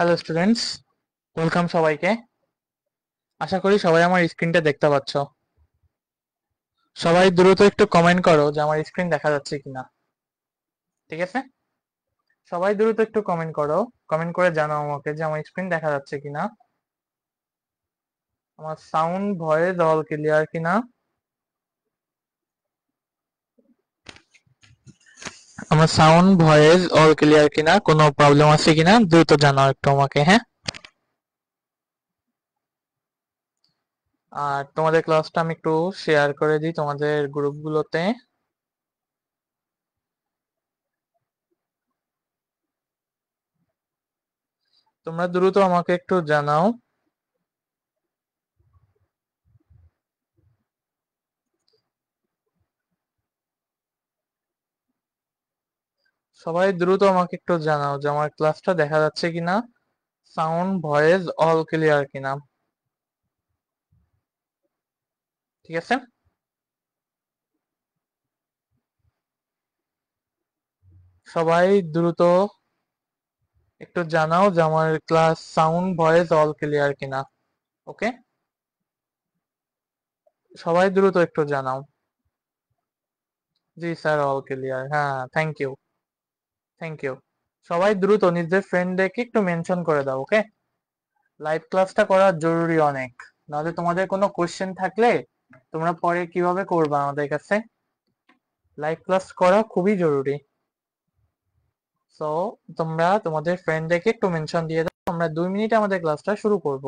Hello students, welcome সবাইকে। আশা করি সবাই আমার স্ক্রিনটা দেখতে পাচ্ছ। সবাই দ্রুত একটু কমেন্ট করো যে আমার স্ক্রিন দেখা যাচ্ছে কিনা। ঠিক আছে, সবাই দ্রুত একটু কমেন্ট করো, কমেন্ট করে জানাও আমাকে যে আমার স্ক্রিন দেখা যাচ্ছে কিনা, আমার সাউন্ড ভয়েস অল ক্লিয়ার কিনা। আমার সাউন্ড ভয়েস অল ক্লিয়ার কিনা, কোনো প্রবলেম আছে কিনা দ্রুত জানাও একটু আমাকে, হ্যাঁ। আর তোমাদের ক্লাসটা আমি একটু শেয়ার করে দিই তোমাদের গ্রুপগুলোতে। তোমরা দ্রুত আমাকে একটু জানাও। সবাই দ্রুত আমাকে একটু জানাও যে আমার ক্লাসটা দেখা যাচ্ছে কিনা, সাউন্ড ভয়েস অল ক্লিয়ার কিনা। ঠিক আছে, সবাই দ্রুত একটু জানাও যে আমার class sound voice all clear কিনা। ওকে, সবাই দ্রুত একটু জানাও। জি স্যার, অল ক্লিয়ার। হ্যাঁ, থ্যাংক ইউ, থ্যাংক ইউ। সবাই দ্রুত নিজের ফ্রেন্ডদেরকে একটু মেনশন করে দাও। ওকে, লাইভ ক্লাসটা করা জরুরি অনেক, নাহলে তোমাদের কোনো কোশ্চেন থাকলে তোমরা পরে কিভাবে করবা আমাদের কাছে। লাইভ ক্লাস করা খুবই জরুরি। সো তোমরা তোমাদের ফ্রেন্ডদেরকে একটু মেনশন দিয়ে দাও, আমরা 2 মিনিটে আমাদের ক্লাসটা শুরু করব।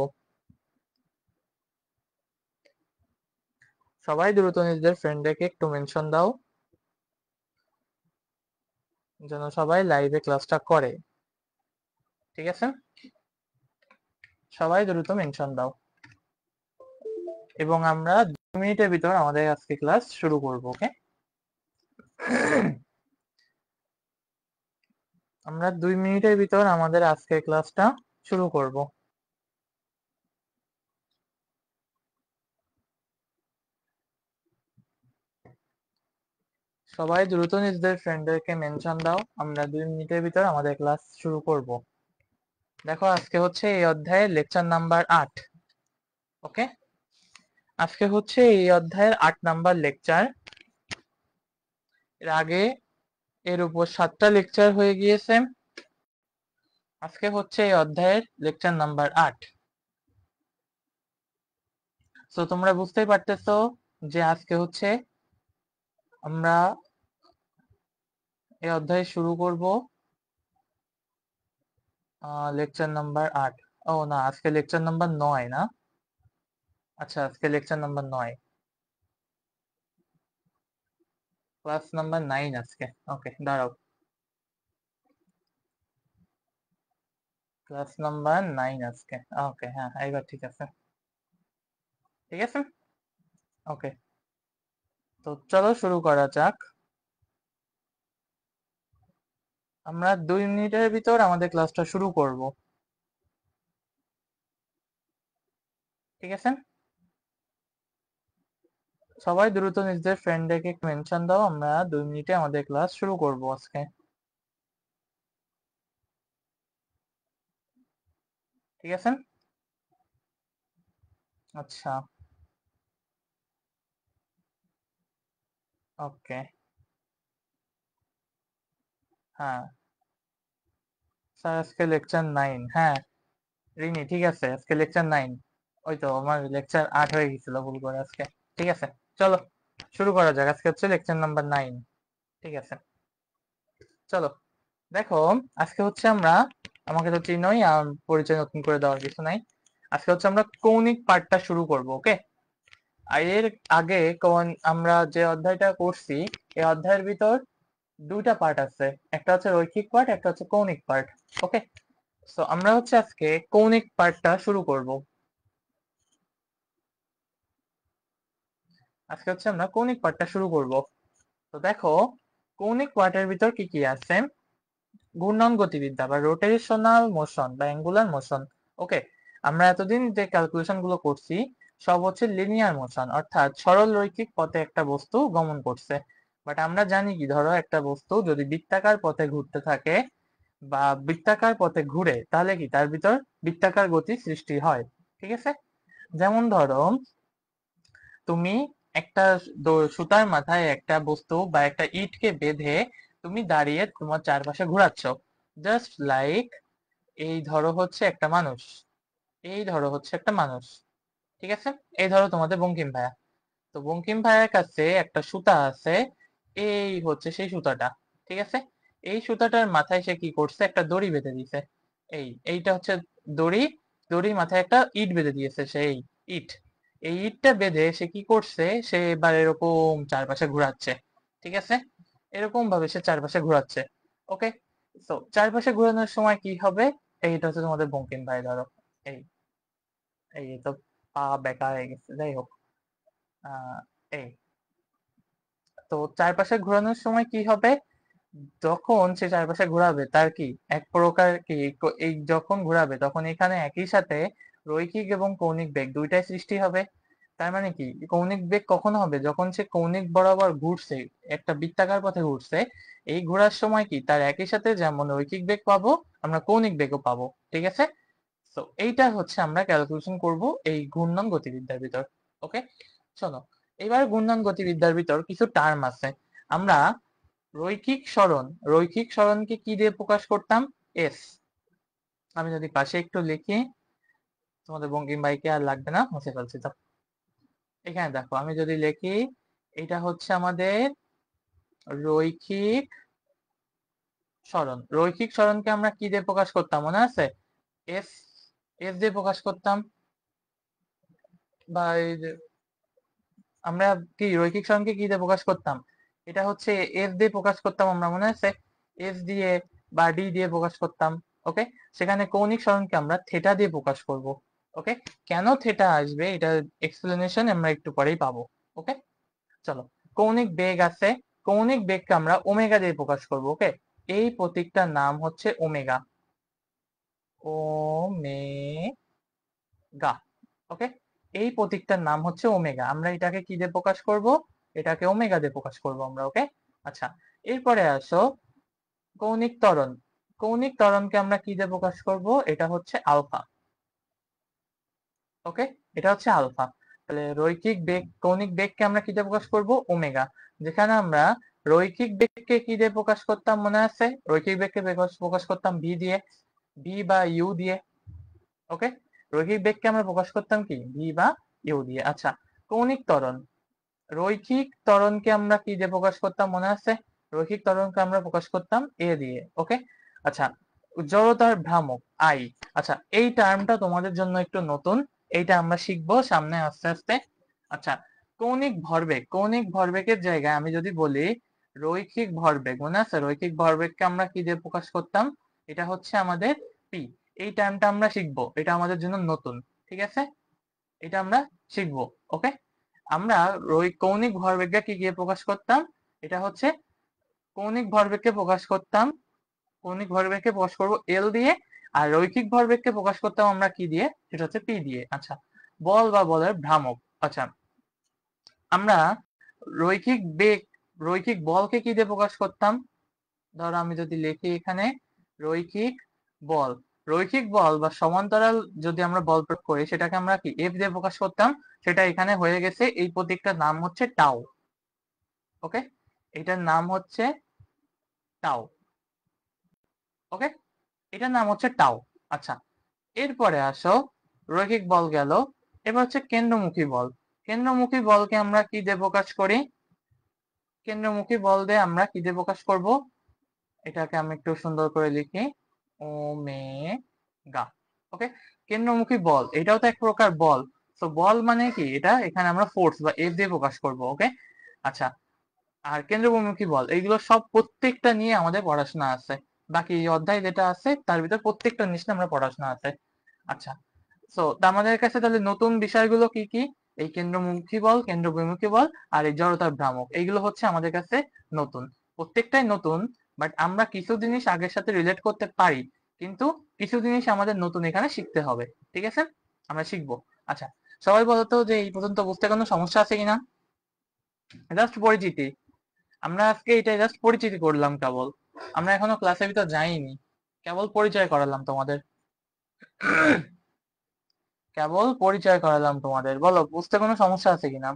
সবাই দ্রুত নিজেদের ফ্রেন্ডদেরকে একটু মেনশন দাও যেন সবাই লাইভে ক্লাসটা করে। ঠিক আছে, সবাই দ্রুত মেনশন দাও এবং আমরা 2 মিনিটের ভিতর আমাদের আজকে ক্লাস শুরু করব। ওকে, আমরা 2 মিনিটের ভিতর আমাদের আজকের ক্লাসটা শুরু করব। সবাই দ্রুত নিজেদের ফ্রেন্ডদেরকে মেনশন দাও, আমরা 2 মিনিটের ভিতর আমাদের ক্লাস শুরু করব। দেখো, আজকে হচ্ছে এই অধ্যায়ের লেকচার নাম্বার 8। ওকে, আজকে হচ্ছে এই অধ্যায়ের 8 নাম্বার লেকচার। এর আগে এর উপর 7টা লেকচার হয়ে গিয়েছে। আজকে হচ্ছে এই অধ্যায়ের লেকচার নাম্বার 8। তো তোমরা বুঝতেই পারতেছো যে আজকে হচ্ছে আমরা এই অধ্যায় শুরু করব লেকচার নাম্বার 8। ও না, আজকে লেকচার নাম্বার 9 না। আচ্ছা, আজকে লেকচার নাম্বার 9, ক্লাস নাম্বার 9 আজকে। ওকে, দাঁড়াও, ক্লাস নাম্বার 9 আজকে। ওকে, হ্যাঁ, এবার ঠিক আছে, ঠিক আছে। ওকে, তো চলো শুরু করা যাক। আমরা 2 মিনিটের ভিতর আমাদের ক্লাসটা শুরু করব। ঠিক আছে, সবাই দ্রুত নিজেদের ফ্রেন্ডদেরকে মেনশন দাও, আমরা 2 মিনিটে আমাদের ক্লাস শুরু করব আজকে। ঠিক আছে, আচ্ছা, ওকে, হ্যাঁ স্যার, আজকে লেকচার 9। হ্যাঁ রিনি, ঠিক আছে, আজকে লেকচার 9। ওই তো আমার লেকচার 8 হয়ে গেছিল ভুল করে আজকে। ঠিক আছে, চলো শুরু করা যাক। আজকে হচ্ছে লেকচার নাম্বার 9। ঠিক আছে, চলো। দেখো, আজকে হচ্ছে আমরা, আমাকে তো চিনোই, পরিচয় নতুন করে দেওয়ার কিছু নাই। আজকে হচ্ছে আমরা কৌণিক পাঠটা শুরু করব। ওকে, আর এর আগে আমরা যে অধ্যায়টা করছি, এই অধ্যায়ের ভিতর 2টা পার্ট আছে, একটা হচ্ছে রৈখিক পার্ট, একটা হচ্ছে কৌণিক পার্ট। ওকে, সো আমরা হচ্ছে আজকে কৌণিক পার্টটা শুরু করব। আজকে হচ্ছে আমরা কৌণিক পার্টটা শুরু করব। তো দেখো, কৌণিক পার্টের ভিতর কি কি আছে। ঘূর্ণন গতিবিদ্যা বা রোটেশনাল মোশন বা অ্যাঙ্গুলার মোশন। ওকে, আমরা এতদিন যে ক্যালকুলেশন গুলো করছি সব হচ্ছে লিনিয়ার মোশন, অর্থাৎ সরল রৈখিক পথে একটা বস্তু গমন করছে। বাট আমরা জানি কি, ধরো একটা বস্তু যদি বৃত্তাকার পথে ঘুরতে থাকে বা বৃত্তাকার পথে ঘুরে তাহলে কি তার ভিতর বৃত্তাকার গতি সৃষ্টি হয়। ঠিক আছে, যেমন ধরো তুমি একটা সুতার মাথায় একটা বস্তু বা একটা ইটকে বেঁধে তুমি দাঁড়িয়ে তোমার চারপাশে ঘোরাচ্ছ, জাস্ট লাইক এই ধরো হচ্ছে একটা মানুষ, এই ধরো হচ্ছে একটা মানুষ। ঠিক আছে, এই ধরো তোমাদের বঙ্কিম ভাইয়া। তো বঙ্কিম ভাইয়ের কাছে একটা সুতা আছে, এই হচ্ছে সেই সুতাটা। ঠিক আছে, এই সুতাটার মাথায় সে কি করছে, একটা দড়ি বেঁধে দিয়েছে। এইটা হচ্ছে দড়ি, দড়ির মাথায় একটা ইট বেঁধে দিয়েছে সেই ইট। এই ইটটা বেঁধে সে কি করছে, সে এবার এরকম চারপাশে ঘোরাচ্ছে। ঠিক আছে, এরকম ভাবে সে চারপাশে ঘোরাচ্ছে। ওকে, তো চারপাশে ঘোরানোর সময় কি হবে, এইটা হচ্ছে তোমাদের বঙ্কিম ভাই। ধরো এই এই তো পা বেঁকা হয়ে গেছে, যাই হোক। আহ এই তো চারপাশে ঘোরানোর সময় কি হবে, যখন সে চারপাশে ঘোরাবে তার কি এক প্রকার কি এই যখন ঘোরাবে তখন এখানে একই সাথে রৈখিক এবং কৌণিক বেগ দুইটাই সৃষ্টি হবে। তার মানে কি কৌণিক বেগ কখন হবে, যখন সে কৌণিক বরাবর ঘুরছে, একটা বৃত্তাকার পথে ঘুরছে। এই ঘোরার সময় কি তার একই সাথে যেমন রৈখিক বেগ পাবো, আমরা কৌণিক বেগও পাবো। ঠিক আছে, তো এইটা হচ্ছে আমরা ক্যালকুলেশন করব এই ঘূর্ণন গতিবিদ্যার ভিতর। ওকে, শোনো, এবার ঘূর্ণন গতিবিদ্যার ভিতর কিছু টার্ম আছে। আমরা রৈখিক সরণকে কি দিয়ে প্রকাশ করতাম, এস। আমি যদি পাশে একটু লিখি, তোমাদের বঙ্কিম ভাইকে আর লাগবে না, মুছে ফেলছি তো। এখানে দেখো আমি যদি লিখি, এটা হচ্ছে আমাদের রৈখিক সরণ। রৈখিক সরণকে আমরা কি দিয়ে প্রকাশ করতাম মনে আছে, এস, এস দিয়ে প্রকাশ করতাম। বা এই যে আমরা কি রৈখিক সরণকে কি দিয়ে প্রকাশ করতাম, এটা হচ্ছে এস দিয়ে প্রকাশ করতাম আমরা, মনে আছে, এস দিয়ে বা ডি দিয়ে প্রকাশ করতাম। ওকে, সেখানে কৌণিক সরণকে আমরা থেটা দিয়ে প্রকাশ করব। ওকে, কেন থেটা আসবে এটা এক্সপ্লেনেশন আমরা একটু পরেই পাবো। ওকে, চলো, কৌণিক বেগ আছে, কৌণিক বেগকে আমরা ওমেগা দিয়ে প্রকাশ করব। ওকে, এই প্রতীকটার নাম হচ্ছে ওমেগা, ওমেগা। ওকে, এই প্রতীকটার নাম হচ্ছে ওমেগা, আমরা এটাকে কি দিয়ে প্রকাশ করব, এটাকে ওমেগা দিয়ে প্রকাশ করব আমরা। ওকে, আচ্ছা, এরপরে আসো কৌণিক ত্বরণ। কৌণিক ত্বরণকে আমরা কি দিয়ে প্রকাশ করব, এটা হচ্ছে আলফা। ওকে, এটা হচ্ছে আলফা। তাহলে রৈখিক বেগ, কৌণিক বেগকে আমরা কি দিয়ে প্রকাশ করব, ওমেগা। যেখানে আমরা রৈখিক বেগকে কি দিয়ে প্রকাশ করতাম মনে আছে, রৈখিক বেগকে প্রকাশ করতাম ভি দিয়ে, ভি বা ইউ দিয়ে। ওকে, রৈখিক বেগকে আমরা প্রকাশ করতাম কি ভি বা ইউ দিয়ে। আচ্ছা, কৌণিক ত্বরণ, রৈখিক ত্বরণকে আমরা কি দিয়ে প্রকাশ করতাম মনে আছে, রৈখিক ত্বরণকে আমরা প্রকাশ করতাম এ দিয়ে। ওকে, আচ্ছা, জড়তার ভ্রামক আই। আচ্ছা, এই টার্মটা তোমাদের জন্য একটু নতুন, এইটা আমরা শিখবো সামনে আস্তে আস্তে। আচ্ছা, কৌণিক ভরবেগ, কৌণিক ভরবেগের জায়গায় আমি যদি বলি রৈখিক ভরবেগ, মনে আছে রৈখিক ভরবেগকে আমরা কি দিয়ে প্রকাশ করতাম, এটা হচ্ছে আমাদের পি। এই টার্মটা আমরা শিখবো, এটা আমাদের জন্য নতুন। ঠিক আছে, এটা আমরা শিখবো। ওকে, আমরা কৌণিক ভরবেগকে কি দিয়ে প্রকাশ করতাম, এটা হচ্ছে কৌণিক ভরবেগকে প্রকাশ করতাম, কৌণিক ভরবেগকে প্রকাশ করব এল দিয়ে, আর রৈখিক ভরবেগকে প্রকাশ করতাম আমরা কি দিয়ে, সেটা হচ্ছে পি দিয়ে। আচ্ছা, বল বা বলের ভ্রামক। আচ্ছা, আমরা রৈখিক বেগ, রৈখিক বলকে কি দিয়ে প্রকাশ করতাম, ধরো আমি যদি লিখি এখানে রৈখিক বল, রৈখিক বল বা সমান্তরাল যদি আমরা বল প্রয়োগ করি সেটাকে আমরা কি এফ দিয়ে প্রকাশ করতাম। সেটা এখানে হয়ে গেছে, এই প্রতীকটার নাম হচ্ছে টাউ। ওকে, এটার নাম হচ্ছে টাউ। ওকে, এটার নাম হচ্ছে টাউ। আচ্ছা, এরপরে আসো, রৈখিক বল গেল, এবার হচ্ছে কেন্দ্রমুখী বল। কেন্দ্রমুখী বলকে আমরা কি দিয়ে প্রকাশ করি, কেন্দ্রমুখী বল দিয়ে আমরা কি দিয়ে প্রকাশ করব, এটাকে আমি একটু সুন্দর করে লিখি, ওমেগা। ওকে, কেন্দ্রমুখী বল এটাও তো এক প্রকার বল। তো বল মানে কি, এটা এখানে আমরা ফোর্স বা এফ দিয়ে প্রকাশ করব। ওকে, আচ্ছা, আর কেন্দ্রমুখী বল এইগুলো সব প্রত্যেকটা নিয়ে আমাদের পড়াশোনা আছে, বাকি এই অধ্যায় যেটা আছে তার ভিতর প্রত্যেকটা নিয়ে আমরা পড়াশোনা আছে। আচ্ছা, তো আমাদের কাছে তাহলে নতুন বিষয়গুলো কি কি, এই কেন্দ্রমুখী বল, কেন্দ্রবিমুখী বল, আর এই জড়তার ভ্রামক, এইগুলো হচ্ছে আমাদের কাছে নতুন, প্রত্যেকটাই নতুন। বাট আমরা কিছু জিনিস আগের সাথে রিলেট করতে পারি, কিন্তু কিছু জিনিস আমাদের নতুন এখানে শিখতে হবে। ঠিক আছে, আমরা শিখবো। আচ্ছা, সবাই বলতো যে এই পর্যন্ত বুঝতে কোনো সমস্যা আছে কিনা, জাস্ট পরিচিতি, আমরা আজকে এটা জাস্ট পরিচিতি করলাম কেবল, আমরা এখনো ক্লাসের ভিতর যাইনি। কেবল পরিচয় করালাম তোমাদের, কেবল পরিচয় করালাম তোমাদের। বলো বুঝতে কোনো সমস্যা আছে কিনা?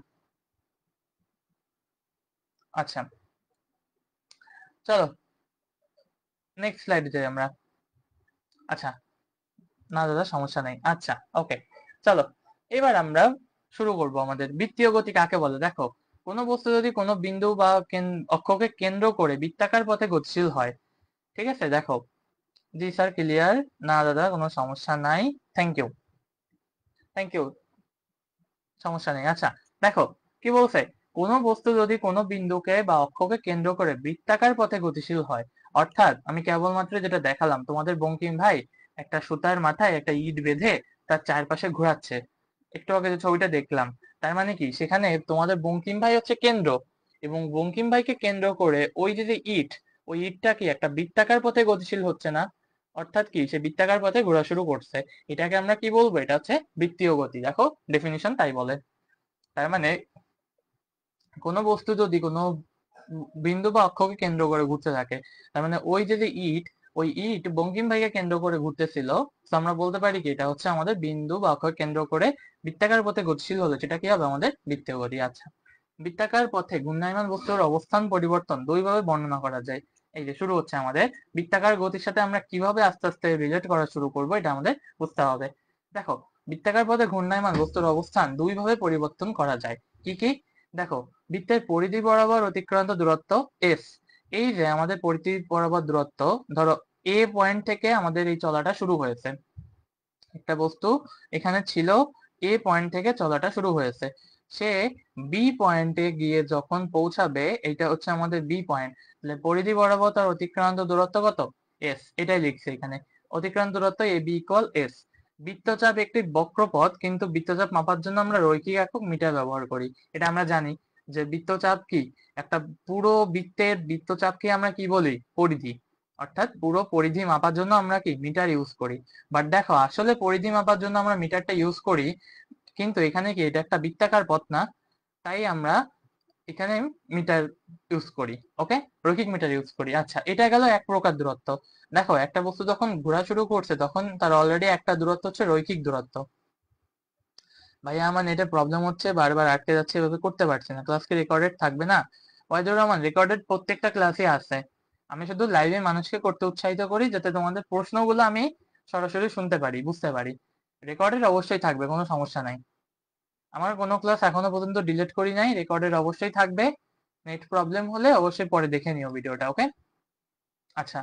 আচ্ছা চলো নেক্সট স্লাইডে যাই আমরা। আচ্ছা না দাদা সমস্যা নেই। আচ্ছা ওকে চলো এবার আমরা শুরু করব আমাদের বৃত্তীয় গতি কাকে বলে। দেখো কোনো বস্তু যদি কোনো বিন্দু বা অক্ষকে কেন্দ্র করে বৃত্তাকার পথে গতিশীল হয়, ঠিক আছে। দেখো জি স্যার ক্লিয়ার, না দাদা কোনো সমস্যা নাই, থ্যাংক ইউ থ্যাংক ইউ, সমস্যা নেই। আচ্ছা দেখো কি বলছে, কোন বস্তু যদি কোনো বিন্দুকে বা অক্ষকে কেন্দ্র করে বৃত্তাকার পথে গতিশীল হয়, অর্থাৎ আমি কেবলমাত্র যেটা দেখালাম তোমাদের বঙ্কিম ভাই একটা সুতার মাথায় একটা ইট বেঁধে তার চারপাশে ঘোরাচ্ছে, একটু আগে যে ছবিটা দেখলাম, তার মানে কি সেখানে তোমাদের বঙ্কিম ভাই হচ্ছে কেন্দ্র, এবং বঙ্কিম ভাইকে কেন্দ্র করে ওই যে যে ইট, ওই ইটটা কি একটা বৃত্তাকার পথে গতিশীল হচ্ছে না, অর্থাৎ কি সে বৃত্তাকার পথে ঘোরা শুরু করছে, এটাকে আমরা কি বলবো, এটা হচ্ছে বৃত্তীয় গতি। দেখো ডেফিনিশন তাই বলে। তার মানে কোনো বস্তু যদি কোনো বিন্দু বা অক্ষকে কেন্দ্র করে ঘুরতে থাকে, তার মানে ওই যে যে ইট, ওই ইট বঙ্কিম ভাইকে কেন্দ্র করে ঘুরতেছিল, তো আমরা বলতে পারি কি এটা হচ্ছে আমাদের বিন্দু বা অক্ষকে কেন্দ্র করে বৃত্তাকার পথে গতিশীল হলে সেটা কি হবে, আমাদের বৃত্তীয় গতি। আচ্ছা বৃত্তাকার পথে ঘূর্ণায়মান বস্তুর অবস্থান পরিবর্তন দুইভাবে বর্ণনা করা যায়। এই যে শুরু হচ্ছে আমাদের বৃত্তাকার গতির সাথে আমরা কিভাবে আস্তে আস্তে রিলেট করা শুরু করব, এটা আমাদের বুঝতে হবে। দেখো বৃত্তাকার পথে ঘূর্ণায়মান বস্তুর অবস্থান দুইভাবে পরিবর্তন করা যায়। কি কি? দেখো বৃত্তের পরিধি বরাবর অতিক্রান্ত দূরত্ব এস, এই যে আমাদের পরিধি বরাবর দূরত্ব, ধরো এ পয়েন্ট থেকে আমাদের এই চলাটা শুরু হয়েছে, একটা বস্তু এখানে ছিল, এ পয়েন্ট থেকে চলাটা শুরু হয়েছে, সে বি পয়েন্টে গিয়ে যখন পৌঁছাবে, এটা হচ্ছে আমাদের বি পয়েন্ট, তাহলে পরিধি বরাবর তার অতিক্রান্ত দূরত্ব কত, এস, এটাই লিখছে এখানে, অতিক্রান্ত দূরত্ব এ বি ইকুয়াল এস। বৃত্তচাপ একটি বক্রপথ, কিন্তু বৃত্তচাপ মাপার জন্য আমরা রৈখিক একক মিটার ব্যবহার করি, এটা আমরা জানি যে বৃত্তচাপ কি, একটা পুরো বৃত্তের বৃত্তচাপকে আমরা কি বলি, পরিধি, অর্থাৎ পুরো পরিধি মাপার জন্য আমরা কি মিটার ইউজ করি। বাট দেখো আসলে পরিধি মাপার জন্য আমরা মিটারটা ইউজ করি, কিন্তু এখানে কি এটা একটা বৃত্তাকার পথ না, তাই আমরা এখানে মিটার ইউজ করি। ওকে, রৈখিক মিটার ইউজ করি। আচ্ছা এটা গেল এক প্রকার দূরত্ব। দেখো একটা বস্তু যখন ঘোরা শুরু করছে তখন তার অলরেডি একটা দূরত্ব হচ্ছে রৈখিক দূরত্ব। ভাইয়া আমার নেটে প্রবলেম হচ্ছে, বারবার আটকে যাচ্ছে, এভাবে করতে পারছি না, ক্লাস কি রেকর্ডেড থাকবে না? ওয়াহিদুর রহমান রেকর্ডেড প্রত্যেকটা ক্লাসে আছে, আমি শুধু লাইভে মানুষকে করতে উৎসাহিত করি যাতে তোমাদের প্রশ্নগুলো আমি সরাসরি শুনতে পারি, বুঝতে পারি। রেকর্ডেড অবশ্যই থাকবে, কোনো সমস্যা নাই, আমার কোনো ক্লাস এখনো পর্যন্ত ডিলিট করি নাই, রেকর্ডেড অবশ্যই থাকবে। নেট প্রবলেম হলে অবশ্যই পরে দেখে নিও ভিডিওটা, ওকে। আচ্ছা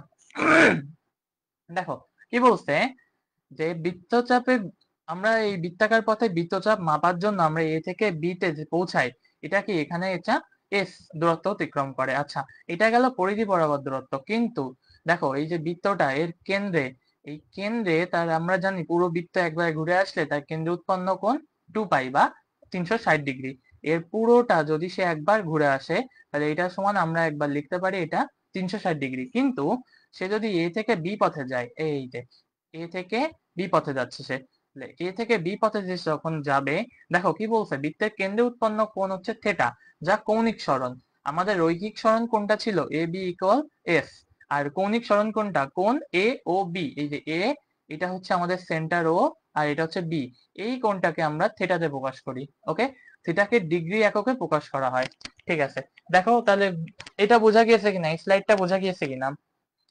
দেখো কি বলছে, যে বৃত্তচাপে আমরা এই বৃত্তাকার পথে বৃত্তচাপ মাপার জন্য আমরা এ থেকে বি তে যে পৌঁছাই, এটা কি এখানে এটা এস দূরত্ব অতিক্রম করে। আচ্ছা এটা গেল পরিধি বরাবর দূরত্ব, কিন্তু দেখো এই যে বৃত্তটা এর কেন্দ্রে, এই কেন্দ্রে তার আমরা জানি পুরো বৃত্ত একবার ঘুরে আসলে তার কেন্দ্রে উৎপন্ন কোণ 2 পাই বা 360 ডিগ্রি, এর পুরোটা যদি সে একবার ঘুরে আসে তাহলে এটা সমান আমরা একবার লিখতে পারি এটা 360 ডিগ্রি। কিন্তু সে যদি এ থেকে বি পথে যায়, এই যে এ থেকে বি পথে যাচ্ছে সে, এ থেকে বি পথে যে যখন যাবে, দেখো কি বলছে, বৃত্তের কেন্দ্রে উৎপন্ন কোণ হচ্ছে থেটা, যা কৌণিক সরণ। আমাদের রৈখিক সরণ কোণটা ছিল এ বি ইকুয়াল এস, আর কৌণিক সরণ কোণটা কোণ এ ও বি, এই যে এ, এটা হচ্ছে আমাদের সেন্টার ও, আর এটা হচ্ছে বি, এই কোণটাকে আমরা থেটাতে প্রকাশ করি। ওকে, থেটাকে ডিগ্রি এককে প্রকাশ করা হয়। ঠিক আছে, দেখো তাহলে এটা বোঝা গিয়েছে কিনা, এই স্লাইডটা বোঝা গিয়েছে কিনা,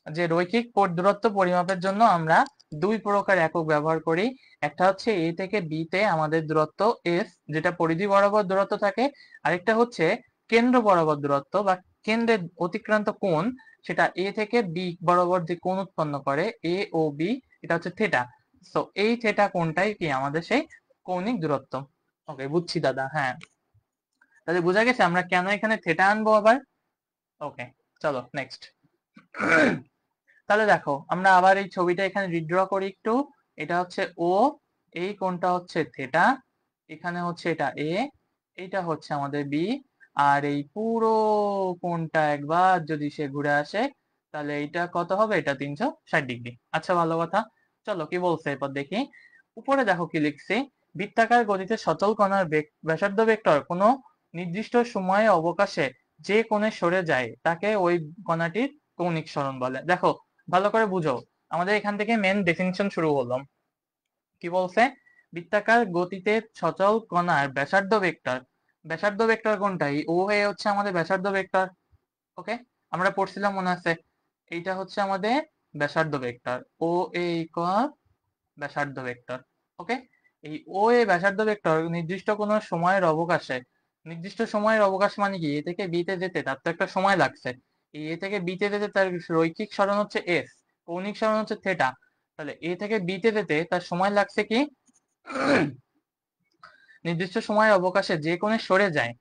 যে রৈখিক দূরত্ব পরিমাপের জন্য আমরা দুই প্রকার একক ব্যবহার করি। একটা হচ্ছে এ থেকে বি তে আমাদের দূরত্ব এস, যেটা পরিধি বরাবর দূরত্ব থাকে, আরেকটা হচ্ছে কেন্দ্র বরাবর দূরত্ব বা কেন্দ্রের অতিক্রান্ত কোণ, সেটা এ থেকে বি বরাবর যে কোণ উৎপন্ন করে এ ও বি, এটা হচ্ছে থেটা। তো এই থেটা কোণটাই কি আমাদের সেই কৌণিক দূরত্ব। ওকে বুঝছি দাদা, হ্যাঁ তাহলে বোঝা গেছে আমরা কেন এখানে থেটা আনবো আবার। ওকে চলো নেক্সট। তাহলে দেখো আমরা আবার এই ছবিটা এখানে রিড্র করি একটু, এটা হচ্ছে ও, এই কোণটা হচ্ছে থেটা, এখানে হচ্ছে এটা এ, এটা হচ্ছে আমাদের বি, আর এই পুরো কোণটা একবার যদি সে ঘুরে আসে তাহলে এটা কত হবে, এটা 360 ডিগ্রি। আচ্ছা ভালো কথা, চলো কি বলছে এরপর দেখি। উপরে দেখো কি লিখছে, বৃত্তাকার গতিতে সচল কণার ব্যাসার্ধ ভেক্টর কোনো নির্দিষ্ট সময়ে অবকাশে যে কোণে সরে যায় তাকে ওই কণাটির কৌণিক সরণ বলে। দেখো ভালো করে বুঝো, আমাদের এখান থেকে মেন ডেফিনিশন শুরু হলো। কি বলছে? বৃত্তাকার গতিতে সচল কণার ব্যাসার্ধ ভেক্টর। ব্যাসার্ধ ভেক্টর কোনটা? এই ও এ হচ্ছে আমাদের ব্যাসার্ধ ভেক্টর। ওকে, আমরা পড়ছিলাম মনে আছে, এইটা হচ্ছে আমাদের ব্যাসার্ধ ভেক্টর। ও এ ইকুয়াল ব্যাসার্ধ ভেক্টর। ওকে, এই ও এ ব্যাসার্ধ ভেক্টর নির্দিষ্ট কোনো সময়ের অবকাশে, নির্দিষ্ট সময়ের অবকাশ মানে কি, এ থেকে বি তে যেতে তার তো একটা সময় লাগছে। এই এ থেকে বি তে যেতে তার রৈখিক সরণ হচ্ছে এস, কৌণিক সরণ হচ্ছে থেটা। তাহলে এ থেকে বি তে যেতে তার সময় লাগছে কি, নির্দিষ্ট সময়ের অবকাশে যে কোণে সরে যায়,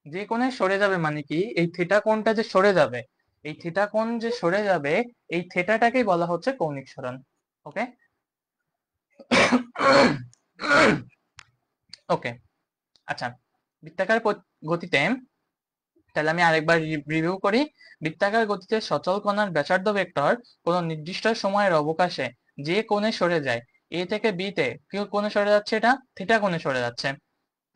যে কোণে সরে যাবে মানে কি, এই থিটা কোণটা যে সরে যাবে, এই থিটা কোণ যে সরে যাবে, এই থিটাটাকেই বলা হচ্ছে কৌণিক সরণ। ওকে, ওকে, আচ্ছা। বৃত্তাকার গতিতে, তাহলে আমি আরেকবার রিভিউ করি। বৃত্তাকার গতিতে সচল কণার ব্যাসার্ধ ভেক্টর কোনো নির্দিষ্ট সময়ের অবকাশে যে কোণে সরে যায়, এ থেকে বি তে কি কোণে সরে যাচ্ছে, এটা থিটা কোণে সরে যাচ্ছে,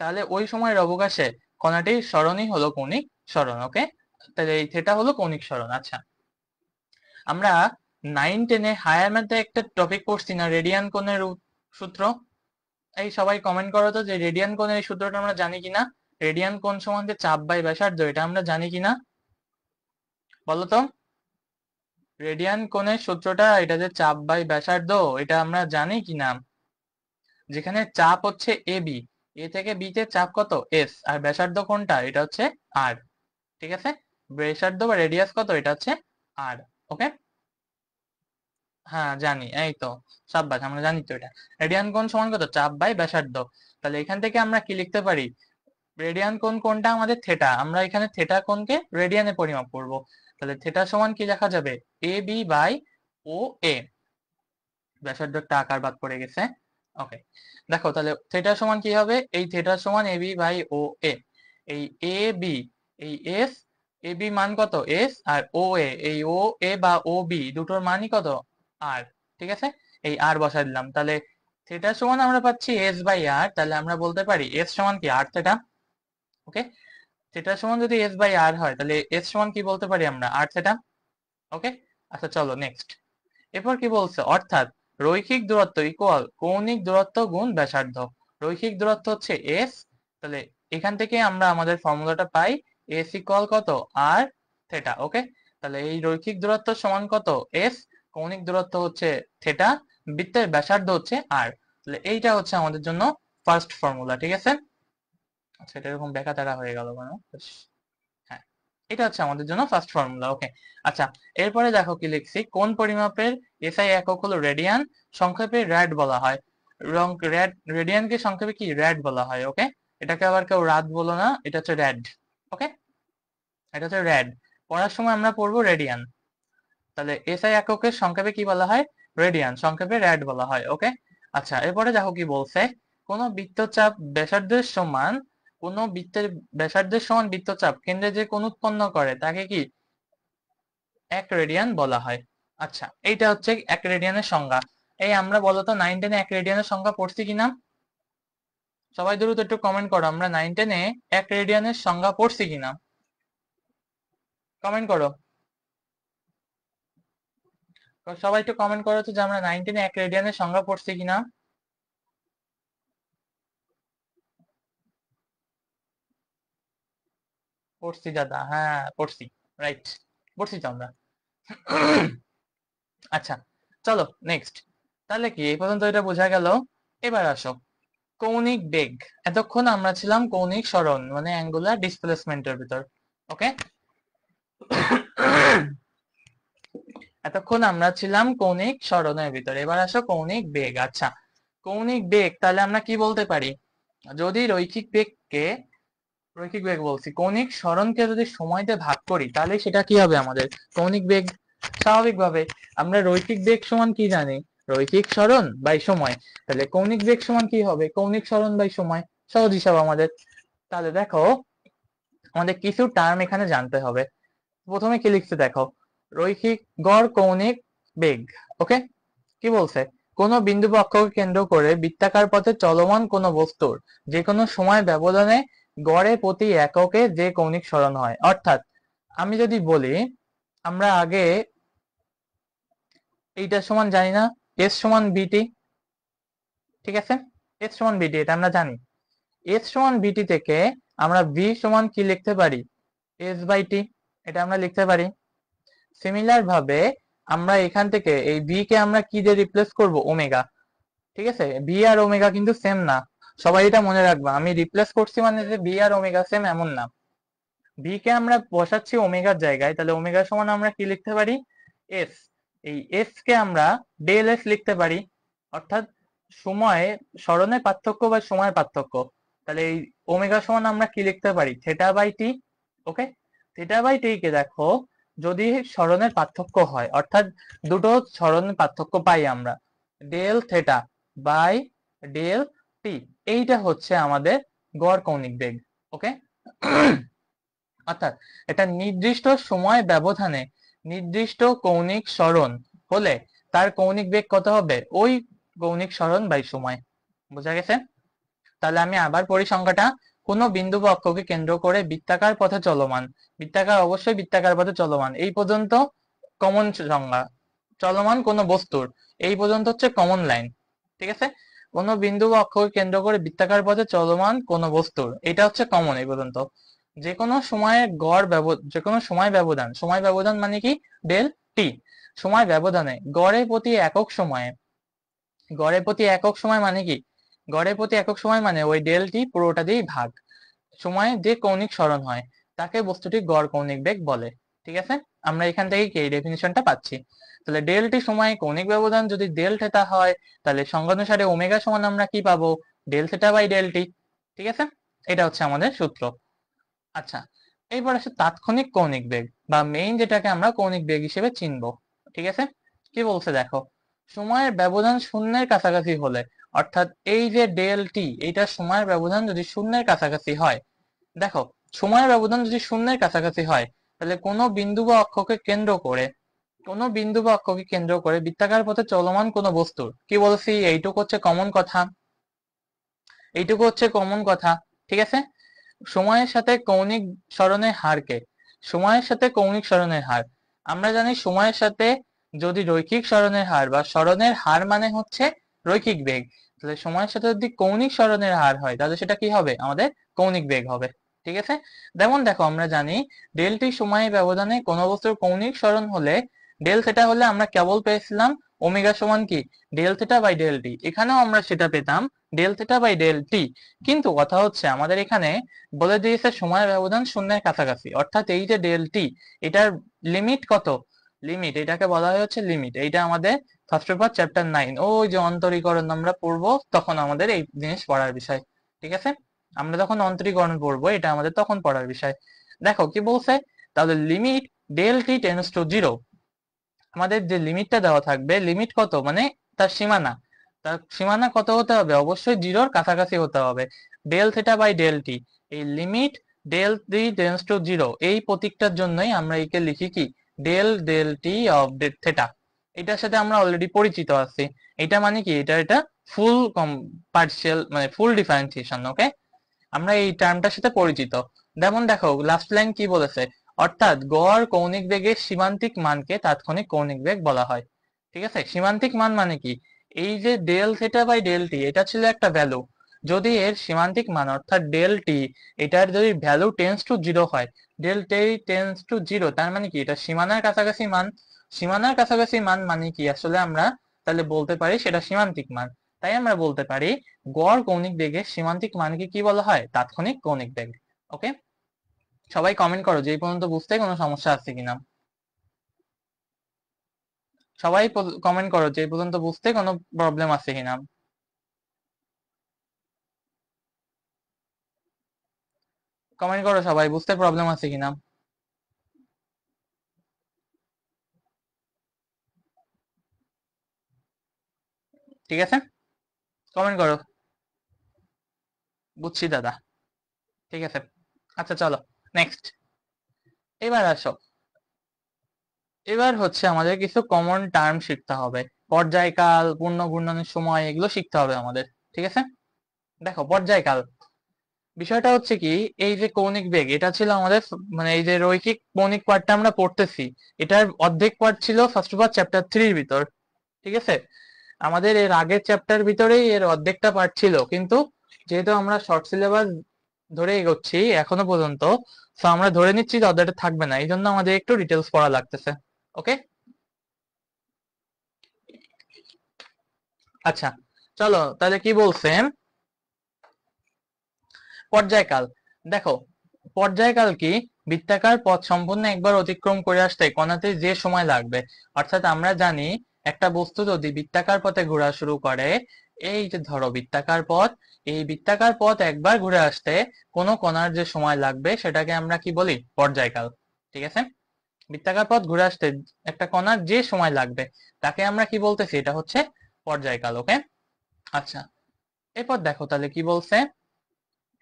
তাহলে ওই সময়ের অবকাশে কণাটির সরণই হলো কৌণিক সরণ। ওকে, তাহলে এই থিটা হলো কৌণিক সরণ। আচ্ছা, আমরা 9-10-এ হায়ার ম্যাথে একটা টপিক পড়ছি না, রেডিয়ান কোণের সূত্র। এই সবাই কমেন্ট করো তো যে রেডিয়ান কোণের এই সূত্রটা আমরা জানি কিনা। রেডিয়ান কোণ সমান যে চাপ বাই ব্যাসার্ধ, এটা আমরা জানি কিনা বলো তো। রেডিয়ান কোণের সূত্রটা, এটা যে চাপ বাই ব্যাসার্ধ, এটা আমরা জানি কিনা। যেখানে চাপ হচ্ছে এ বি, এ থেকে বি তে চাপ কত, এস, আর ব্যাসার্ধ কোণটা এটা হচ্ছে আর। ঠিক আছে, ব্যাসার্ধ বা রেডিয়াস কত, এটা হচ্ছে আর। ওকে, হ্যাঁ জানি, এই তো সাব্বাস, আমরা জানি তো এটা। রেডিয়ান কোণ সমান কত, চাপ বাই ব্যাসার্ধ। তাহলে এখান থেকে আমরা কি লিখতে পারি, রেডিয়ান কোণ কোনটা, আমাদের থেটা। আমরা এখানে থেটা কোণকে রেডিয়ানে পরিমাপ করব। তাহলে থেটা সমান কি লেখা যাবে, এ বি বাই ও এ। ব্যাসার্ধটা আকার বাদ পড়ে গেছে। ওকে, দেখো তাহলে থেটা সমান কি হবে, এই থেটা সমান এ বি বাই ও এ। এই এ বি, এই এস, এ বি মান কত এস, আর ও এ, এই ও এ বা ও বি দুটোর মানই কত, আর। ঠিক আছে, এই আর বসাই দিলাম। তাহলে থেটা সমান আমরা পাচ্ছি এস বাই আর, তাহলে আমরা বলতে পারি এস সমান কি, আর থেটা। ওকে, থেটা সমান যদি এস বাই আর হয়, তাহলে এস সমান কি বলতে পারি আমরা, আর থেটা। ওকে, আচ্ছা চলো নেক্সট। এরপর কি বলছে, অর্থাৎ রৈখিক দূরত্ব ইকুয়াল কৌণিক দূরত্ব গুণ ব্যাসার্ধ। রৈখিক দূরত্ব হচ্ছে এস, তাহলে এখান থেকে আমরা আমাদের ফর্মুলাটা পাই, এস ইকুয়াল কত, আর থেটা। ওকে, তাহলে এই রৈখিক দূরত্ব সমান কত, এস, কৌণিক দূরত্ব হচ্ছে থেটা, বৃত্তের ব্যাসার্ধ হচ্ছে আর। তাহলে এইটা হচ্ছে আমাদের জন্য ফার্স্ট ফর্মুলা। ঠিক আছে, আচ্ছা এটা এরকম বেকা তারা হয়ে গেল কেন, হ্যাঁ, এটা হচ্ছে আমাদের জন্য ফার্স্ট ফর্মুলা। ওকে, আচ্ছা এরপরে দেখো কি লিখছি, কোন পরিমাপের এসআই একক হলো রেডিয়ান, সংক্ষেপে র্যাড বলা হয়। রেডিয়ানকে সংক্ষেপে কি, র্যাড বলা হয়। ওকে, এটাকে আবার কেউ রাত বলো না, এটা হচ্ছে র্যাড। ওকে, এটা হচ্ছে র্যাড, পড়ার সময় আমরা পড়বো রেডিয়ান। তাহলে এসআই এককের সংক্ষেপে কি বলা হয়, রেডিয়ান, সংক্ষেপে র্যাড বলা হয়। ওকে, আচ্ছা এরপরে দেখো কি বলছে, কোন বৃত্তচাপ ব্যাসার্ধের সমান, কোন বৃত্তের ব্যাসার্ধের সমান বৃত্তচাপ কেন্দ্রে যে কোণ উৎপন্ন করে তাকে কি, এক রেডিয়ান বলা হয়। আচ্ছা, এইটা হচ্ছে এক রেডিয়ানের সংজ্ঞা। এই আমরা বলতো 9-10-এ এক রেডিয়ানের সংজ্ঞা পড়ছি কিনা, সবাই দ্রুত একটু কমেন্ট করো, আমরা 9-10-এ এক রেডিয়ানের সংজ্ঞা পড়ছি কিনা, কমেন্ট করো। সবাই একটু কমেন্ট করো তো যে আমরা 9-10-এ এক রেডিয়ানের সংজ্ঞা পড়ছি কিনা। পড়ছি দাদা, হ্যাঁ পড়ছি, রাইট, পড়ছি তো আমরা। আচ্ছা চলো নেক্সট। তাহলে কি এই পর্যন্ত এটা বোঝা গেল। এবার আসো কৌণিক বেগ। এতক্ষণ আমরা ছিলাম কৌণিক সরণ মানে অ্যাঙ্গুলার ডিসপ্লেসমেন্টের ভিতর। ওকে, এতক্ষণ আমরা ছিলাম কৌণিক সরণের ভিতর, এবার আসো কৌণিক বেগ। আচ্ছা, কৌণিক বেগ তাহলে আমরা কি বলতে পারি, যদি রৈখিক বেগকে, রৈখিক বেগ বলছি, কৌণিক সরণকে যদি সময় দিয়ে ভাগ করি তাহলে সেটা কি হবে আমাদের কৌণিক বেগ। স্বাভাবিকভাবে আমরা রৈখিক বেগ সমান কি জানি, রৈখিক সরণ বাই সময়। তাহলে কৌণিক বেগ সমান কি হবে, কৌণিক সরণ বাই সময়, সহজ হিসাব আমাদের। তাহলে দেখো আমাদের কিছু টার্ম এখানে জানতে হবে। প্রথমে কি লিখছে দেখো, রৈখিক গড় কৌণিক বেগ। ওকে, কি বলছে, কোন বিন্দু বা অক্ষকে কেন্দ্র করে বৃত্তাকার পথে চলমান কোন বস্তুর যে কোনো সময় ব্যবধানে গড়ে প্রতি এককে যে কৌণিক সরণ হয়। অর্থাৎ আমি যদি বলি, আমরা আগে এইটা সমান জানি না, এস সমান বিটি, ঠিক আছে, এস সমান বিটি এটা আমরা জানি। এস সমান বিটি থেকে আমরা ভি সমান কি লিখতে পারি, এস বাই টি, এটা আমরা লিখতে পারি। সিমিলার ভাবে আমরা এখান থেকে এই ভি কে আমরা কি দিয়ে রিপ্লেস করব, ওমেগা, ঠিক আছে। ভি আর ওমেগা কিন্তু সেম না, সবাই এটা মনে রাখবা, আমি রিপ্লেস করছি মানে যে ভি আর ওমেগা সেম এমন না। ভি কে আমরা বসাচ্ছি ওমেগার জায়গায়, তাহলে ওমেগা সমান আমরা কি লিখতে পারি, এস। এই এস কে আমরা ডেল এস লিখতে পারি, অর্থাৎ সময় সরণের পার্থক্য বা সময়ের পার্থক্য। তাহলে এই ওমেগা সমান আমরা কি লিখতে পারি, theta by T. Okay, theta by T কে দেখো, যদি সরণের পার্থক্য হয়, অর্থাৎ দুটো সরণের পার্থক্য পাই আমরা, del theta by del t, এইটা হচ্ছে আমাদের গড় কৌণিক বেগ। ওকে, অর্থাৎ এটা নির্দিষ্ট সময় ব্যবধানে নির্দিষ্ট কৌণিক সরণ হলে তার কৌণিক বেগ কত হবে, ওই কৌণিক সরণ বাই সময়। বোঝা গেছে? তাহলে আমি আবার পড়ি সংখ্যাটা। কোনো বিন্দু বা অক্ষকে কেন্দ্র করে বৃত্তাকার পথে চলমান, বৃত্তাকার অবশ্যই বৃত্তাকার পথে চলমান, এই পর্যন্ত কমন সংজ্ঞা। চলমান কোন বস্তুর, এই পর্যন্ত হচ্ছে কমন লাইন, ঠিক আছে। কোন বিন্দু বা অক্ষকে কেন্দ্র করে বৃত্তাকার পথে চলমান কোন বস্তুর, এটা হচ্ছে কমন এই পর্যন্ত। যে কোনো সময়ের গড় যে কোনো সময় ব্যবধান, সময় ব্যবধান মানে কি, ডেল টি, সময় ব্যবধানে গড়ে প্রতি একক সময়ে, গড়ে প্রতি একক সময় মানে কি, গড়ে প্রতি একক সময় মানে ওই ডেল টি পুরোটা দিয়েই ভাগ, সময়ে যে কৌণিক সরণ হয় তাকে বস্তুটির গড় কৌণিক বেগ বলে, ঠিক আছে। আমরা এখান থেকে কি এই ডেফিনিশনটা পাচ্ছি। তাহলে ডেল টি সময়ে কৌণিক ব্যবধান যদি ডেল থেটা হয়, তাহলে সংজ্ঞানুসারে ওমেগা সমান আমরা কি পাবো, del theta by del t, ঠিক আছে। এটা হচ্ছে আমাদের সূত্র। আচ্ছা, এইবার আসে তাৎক্ষণিক কৌণিক বেগ বা মেইন, যেটাকে আমরা কৌণিক বেগ হিসেবে চিনবো, ঠিক আছে। কি বলছে দেখো, সময়ের ব্যবধান শূন্যের কাছাকাছি হলে, অর্থাৎ এই যে ডেল টি, এইটা সময়ের ব্যবধান যদি শূন্যের কাছাকাছি হয়, দেখো সময়ের ব্যবধান যদি শূন্যের কাছাকাছি হয়, তাহলে কোনো বিন্দু বা অক্ষকে কেন্দ্র করে, কোনো বিন্দু বা অক্ষকে কেন্দ্র করে বৃত্তাকার পথে চলমান কোনো বস্তুর, কি বলছি, এইটুকু হচ্ছে কমন কথা, এইটুকু হচ্ছে কমন কথা, ঠিক আছে। সময়ের সাথে কৌণিক সরণের হারকে, সময়ের সাথে কৌণিক সরণের হার, আমরা জানি সময়ের সাথে যদি রৈখিক সরণের হার বা সরণের হার মানে হচ্ছে রৈখিক বেগ, তাহলে সময়ের সাথে যদি কৌণিক সরণের হার হয় তাহলে সেটা কি হবে, আমাদের কৌণিক বেগ হবে, ঠিক আছে। যেমন দেখো আমরা জানি ডেল টি সময়ের ব্যবধানে কোনো বস্তুর কৌণিক সরণ হলে, ডেল থেটা হলে আমরা কেবল পেয়েছিলাম ওমেগা সমান কি, del theta by del t, এখানেও আমরা সেটা পেতাম del theta by del t. কিন্তু কথা হচ্ছে আমাদের এখানে বলে দিয়েছে সময়ের ব্যবধান শূন্যের কাছাকাছি, অর্থাৎ এই যে ডেল টি, এটার লিমিট কত, লিমিট, এটাকে বলা হয় হচ্ছে লিমিট। এইটা আমাদের ফার্স্ট পেপার চ্যাপ্টার 9, ওই যে অন্তরীকরণ আমরা পড়বো তখন আমাদের এই জিনিস পড়ার বিষয়, ঠিক আছে। আমরা যখন অন্তরীকরণ পড়বো এটা আমাদের তখন পড়ার বিষয়। দেখো কি বলছে, তাহলে limit del T tends to zero, আমাদের যে লিমিটটা দেওয়া থাকবে, লিমিট কত মানে তার সীমানা, তার সীমানা কত হতে হবে, অবশ্যই জিরোর কাছাকাছি হতে হবে। Del theta by del T, এই limit del T tends to zero, এই প্রতীকটার জন্যই আমরা একে লিখি কি, del del T of theta. এটার সাথে আমরা অলরেডি পরিচিত আছি, এটা মানে কি, এটা ফুল পার্শিয়াল মানে ফুল ডিফারেন্সিয়েশন। ওকে, আমরা এই টার্মটার সাথে পরিচিত। যেমন দেখো লাস্ট লাইন কি বলেছে, অর্থাৎ গড় কৌণিক বেগের সীমান্তিক মানকে তাৎক্ষণিক কৌণিক বেগ বলা হয়, ঠিক আছে। সীমান্তিক মান মানে কি, এই যে del theta by del t, এটা ছিল একটা ভ্যালু, যদি এর সীমান্তিক মান অর্থাৎ ডেল টি, এটার যদি ভ্যালু টেন্স টু জিরো হয়, del t tends to zero, তার মানে কি এটা সীমানার কাছাকাছি মান। সীমানার কাছাকাছি মান মানে কি, আসলে আমরা তাহলে বলতে পারি সেটা সীমান্তিক মান। তাই আমরা বলতে পারি গড় কৌণিক বেগের সীমান্তিক মানকে কি বলা হয়, তাৎক্ষণিক কৌণিক বেগ। ওকে, সবাই কমেন্ট করো যে এই পর্যন্ত বুঝতে কোনো সমস্যা আছে কিনা, সবাই কমেন্ট করো যে এই পর্যন্ত বুঝতে কোনো প্রবলেম আছে কিনা, কমেন্ট করো সবাই বুঝতে প্রবলেম আছে কিনা, ঠিক আছে, কমেন্ট করো, বুঝছি দাদা, ঠিক আছে। আচ্ছা চলো নেক্সট, এবার আসো, এবার হচ্ছে আমাদের কিছু কমন টার্ম শিখতে হবে, পর্যায়কাল, পূর্ণ ঘূর্ণনের সময়, এগুলো শিখতে হবে আমাদের, ঠিক আছে। দেখো পর্যায়কাল, বিষয়টা হচ্ছে কি, এই যে কৌণিক বেগ, এটা ছিল আমাদের মানে এই যে রৈখিক কৌণিক পার্টটা আমরা পড়তেছি, এটার অর্ধেক পার্ট ছিল ফার্স্ট অফ অল চ্যাপ্টার 3 ভিতর, ঠিক আছে, আমাদের এর আগের চ্যাপ্টার ভিতরেই এর অর্ধেকটা পার্ট ছিল, কিন্তু যেহেতু আমরা শর্ট সিলেবাস ধরে এগোচ্ছি এখনো পর্যন্ত, তো আমরা ধরে নিচ্ছি যে অর্ধেকটা থাকবে না, এই জন্য আমাদের একটু ডিটেলস পড়া লাগতেছে। ওকে, আচ্ছা চলো তাহলে কি বলছেন, পর্যায়কাল। দেখো, পর্যায়কাল কি, বৃত্তাকার পথ সম্পূর্ণ একবার অতিক্রম করে আসতে কণাতে যে সময় লাগবে। অর্থাৎ আমরা জানি একটা বস্তু যদি বৃত্তাকার পথে ঘোরা শুরু করে, এই যে ধরো বৃত্তাকার পথ, এই বৃত্তাকার পথ একবার ঘুরে আসতে কোনো কণার যে সময় লাগবে সেটাকে আমরা কি বলি, পর্যায়কাল। ঠিক আছে, বৃত্তাকার পথ ঘুরে আসতে একটা কণার যে সময় লাগবে তাকে আমরা কি বলতেছি, এটা হচ্ছে পর্যায়কাল। ওকে, আচ্ছা এরপর দেখো তাহলে কি বলছে,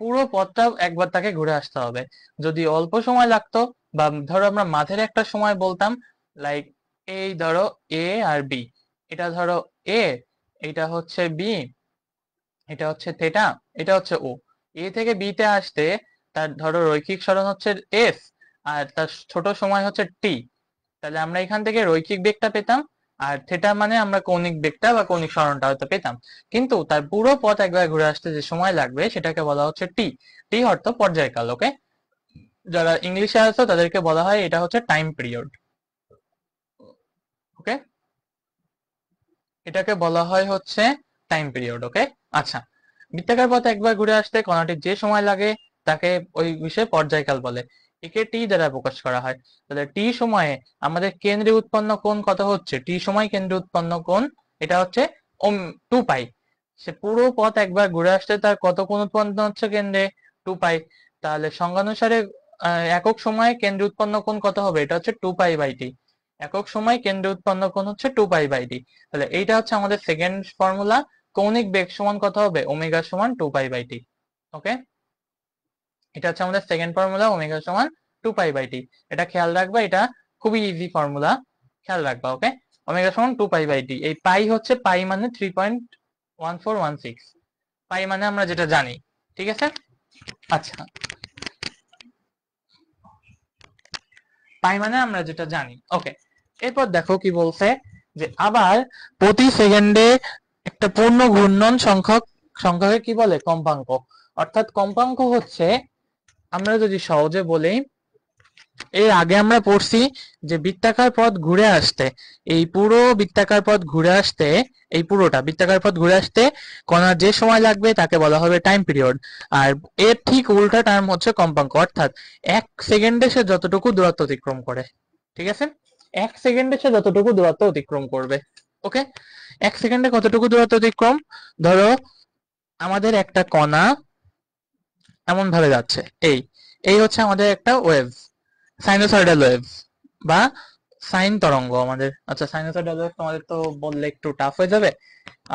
পুরো পথটা একবার তাকে ঘুরে আসতে হবে। যদি অল্প সময় লাগতো, বা ধরো আমরা মাঝের একটা সময় বলতাম, লাইক এই ধরো এ আর বি, এটা ধরো এ, এটা হচ্ছে বি, এটা হচ্ছে থেটা, এটা হচ্ছে ও। এ থেকে বি তে আসতে তার ধরো রৈখিক সরণ হচ্ছে এস, আর তার ছোট সময় হচ্ছে টি। তাহলে আমরা এখান থেকে রৈখিক বেগটা পেতাম, আর থেটা মানে আমরা কৌণিক বেগটা বা কৌণিক সরণটা হয়তো পেতাম। কিন্তু তার পুরো পথ একবার ঘুরে আসতে যে সময় লাগবে সেটাকে বলা হচ্ছে টি। টি অর্থ পর্যায়কাল। ওকে, যারা ইংলিশে আছো তাদেরকে বলা হয় এটা হচ্ছে টাইম পিরিয়ড। ওকে, এটাকে বলা হয় হচ্ছে টাইম পিরিয়ড। ওকে, আচ্ছা বৃত্তাকার পথ একবার ঘুরে আসতে কণাটির যে সময় লাগে তাকে ওই বিষয়ে পর্যায়কাল বলে। একে টি দ্বারা প্রকাশ করা হয়। তাহলে টি সময়ে আমাদের কেন্দ্রে উৎপন্ন কোণ কত হচ্ছে, টি সময় কেন্দ্রে উৎপন্ন কোণ এটা হচ্ছে 2 পাই। সে পুরো পথ একবার ঘুরে আসতে তার কত কোণ উৎপন্ন হচ্ছে কেন্দ্রে, 2 পাই। তাহলে সংজ্ঞানুসারে একক সময়ে কেন্দ্রে উৎপন্ন কোণ কত হবে, এটা হচ্ছে 2 পাই/টি। একক সময় কেন্দ্রে উৎপন্ন কোণ হচ্ছে 2 পাই/টি। তাহলে এইটা হচ্ছে আমাদের সেকেন্ড ফর্মুলা। কৌণিক বেগ সমান কত হবে, ওমেগা সমান 2 পাই/টি। ওকে, এটা হচ্ছে আমাদের সেকেন্ড ফর্মুলা, ওমেগা সমান 2 পাই/টি। এটা খেয়াল রাখবা, এটা খুবই ইজি ফর্মুলা, খেয়াল রাখবা। ওকে, ওমেগা সমান 2 পাই/টি। এই পাই হচ্ছে, পাই মানে 3.1416, পাই মানে আমরা যেটা জানি। ঠিক আছে, আচ্ছা পাই মানে আমরা যেটা জানি। ওকে, এরপর দেখো কি বলছে, যে আবার প্রতি সেকেন্ডে একটা পূর্ণ ঘূর্ণন সংখ্যাকে কি বলে, কম্পাঙ্ক। অর্থাৎ কম্পাঙ্ক হচ্ছে, আমরা যদি সহজে বলি, এর আগে আমরা পড়ছি যে বৃত্তাকার পথ ঘুরে আসতে, এই পুরো বৃত্তাকার পথ ঘুরে আসতে, এই পুরোটা বৃত্তাকার পথ ঘুরে আসতে কণার যে সময় লাগবে তাকে বলা হবে টাইম পিরিয়ড। আর এর ঠিক উল্টা টার্ম হচ্ছে কম্পাঙ্ক। অর্থাৎ 1 সেকেন্ডে সে যতটুকু দূরত্ব অতিক্রম করে। ঠিক আছে, 1 সেকেন্ডে সে যতটুকু দূরত্ব অতিক্রম করবে। ওকে, 1 সেকেন্ডে কতটুকু দূরত্ব অতিক্রম, ধরো আমাদের একটা কণা এমন ভাবে যাচ্ছে, এই এই হচ্ছে আমাদের একটা ওয়েভ, সাইনোসয়েডাল ওয়েভ বা সাইন তরঙ্গ আমাদের। আচ্ছা সাইনোসয়েডাল ওয়েভ তোমাদের তো বললে একটু টাফ হয়ে যাবে।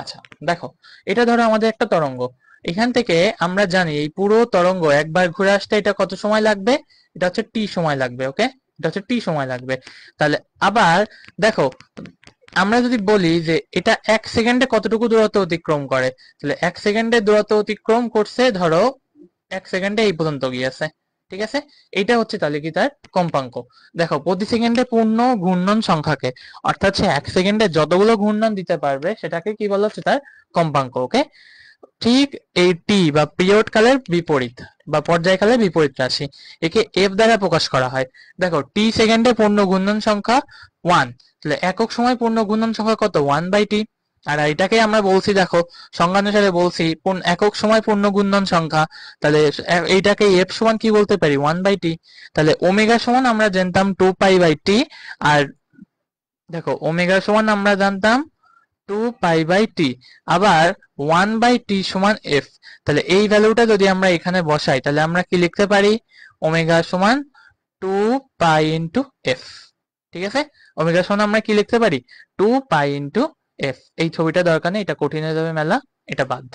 আচ্ছা দেখো, এটা ধরো আমাদের একটা তরঙ্গ, এখান থেকে আমরা জানি এই পুরো তরঙ্গ একবার ঘুরে আসতে এটা কত সময় লাগবে, এটা হচ্ছে টি সময় লাগবে। ওকে, এটা হচ্ছে টি সময় লাগবে। তাহলে আবার দেখো, আমরা যদি বলি যে এটা 1 সেকেন্ডে কতটুকু দূরত্ব অতিক্রম করে, তাহলে 1 সেকেন্ডে দূরত্ব অতিক্রম করছে ধরো 1 সেকেন্ডে এই পর্যন্ত গিয়েছে। ঠিক আছে, এইটা হচ্ছে তাহলে কি তার কম্পাঙ্ক। দেখো প্রতি সেকেন্ডে পূর্ণ ঘূর্ণন সংখ্যাকে, অর্থাৎ সে 1 সেকেন্ডে যতগুলো ঘূর্ণন দিতে পারবে সেটাকে কি বলা হচ্ছে, তার কম্পাঙ্ক। ওকে, ঠিক এই টি বা পিরিয়ড কালের বিপরীত বা পর্যায়কালের বিপরীত রাশি, একে এফ দ্বারা প্রকাশ করা হয়। দেখো টি সেকেন্ডে পূর্ণ ঘূর্ণন সংখ্যা 1, তাহলে একক সময় পূর্ণ ঘূর্ণন সংখ্যা কত, 1/t। আর এটাকে আমরা বলছি, দেখো সংজ্ঞানুসারে বলছি একক সময় পূর্ণ ঘূর্ণন সংখ্যা, তাহলে এইটাকে এফ সমান কি বলতে পারি, 1/t। তাহলে ওমেগা সমান আমরা জানতাম 2 পাই/টি, আর দেখো ওমেগা সমান আমরা জানতাম 2 পাই/টি, আবার 1/টি সমান এফ। তাহলে এই ভ্যালুটা যদি আমরা এখানে বসাই তাহলে আমরা কি লিখতে পারি, ওমেগা সমান 2 পাই/এফ। ঠিক আছে, ওমেগা সমান আমরা কি লিখতে পারি, 2 পাই/এফ। এই ছবিটা দরকার নেই, এটা কঠিন হয়ে যাবে মেলা, এটা বাদ।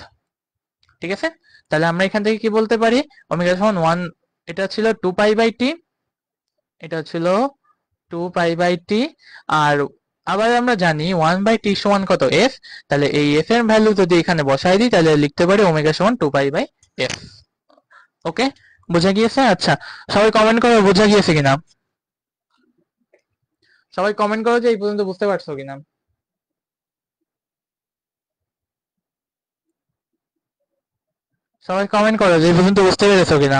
ঠিক আছে, তাহলে আমরা এখান থেকে কি বলতে পারি, ওমেগা সমান 1, এটা ছিল 2 পাই/টি, এটা ছিল 2 পাই/টি। আর আবার আমরা জানি 1/t সমান কত, এফ। তাহলে এই এফ এর ভ্যালু যদি এখানে বসাই দিই তাহলে লিখতে পারি ওমেগা সমান 2 পাই/এফ। ওকে, বোঝা গিয়েছে? আচ্ছা সবাই কমেন্ট করো বোঝা গিয়েছে কিনা, সবাই কমেন্ট করো যে এই পর্যন্ত বুঝতে পারছো কিনা। সবাই কমেন্ট করো যে এই পর্যন্ত বুঝতে পেরেছো কিনা।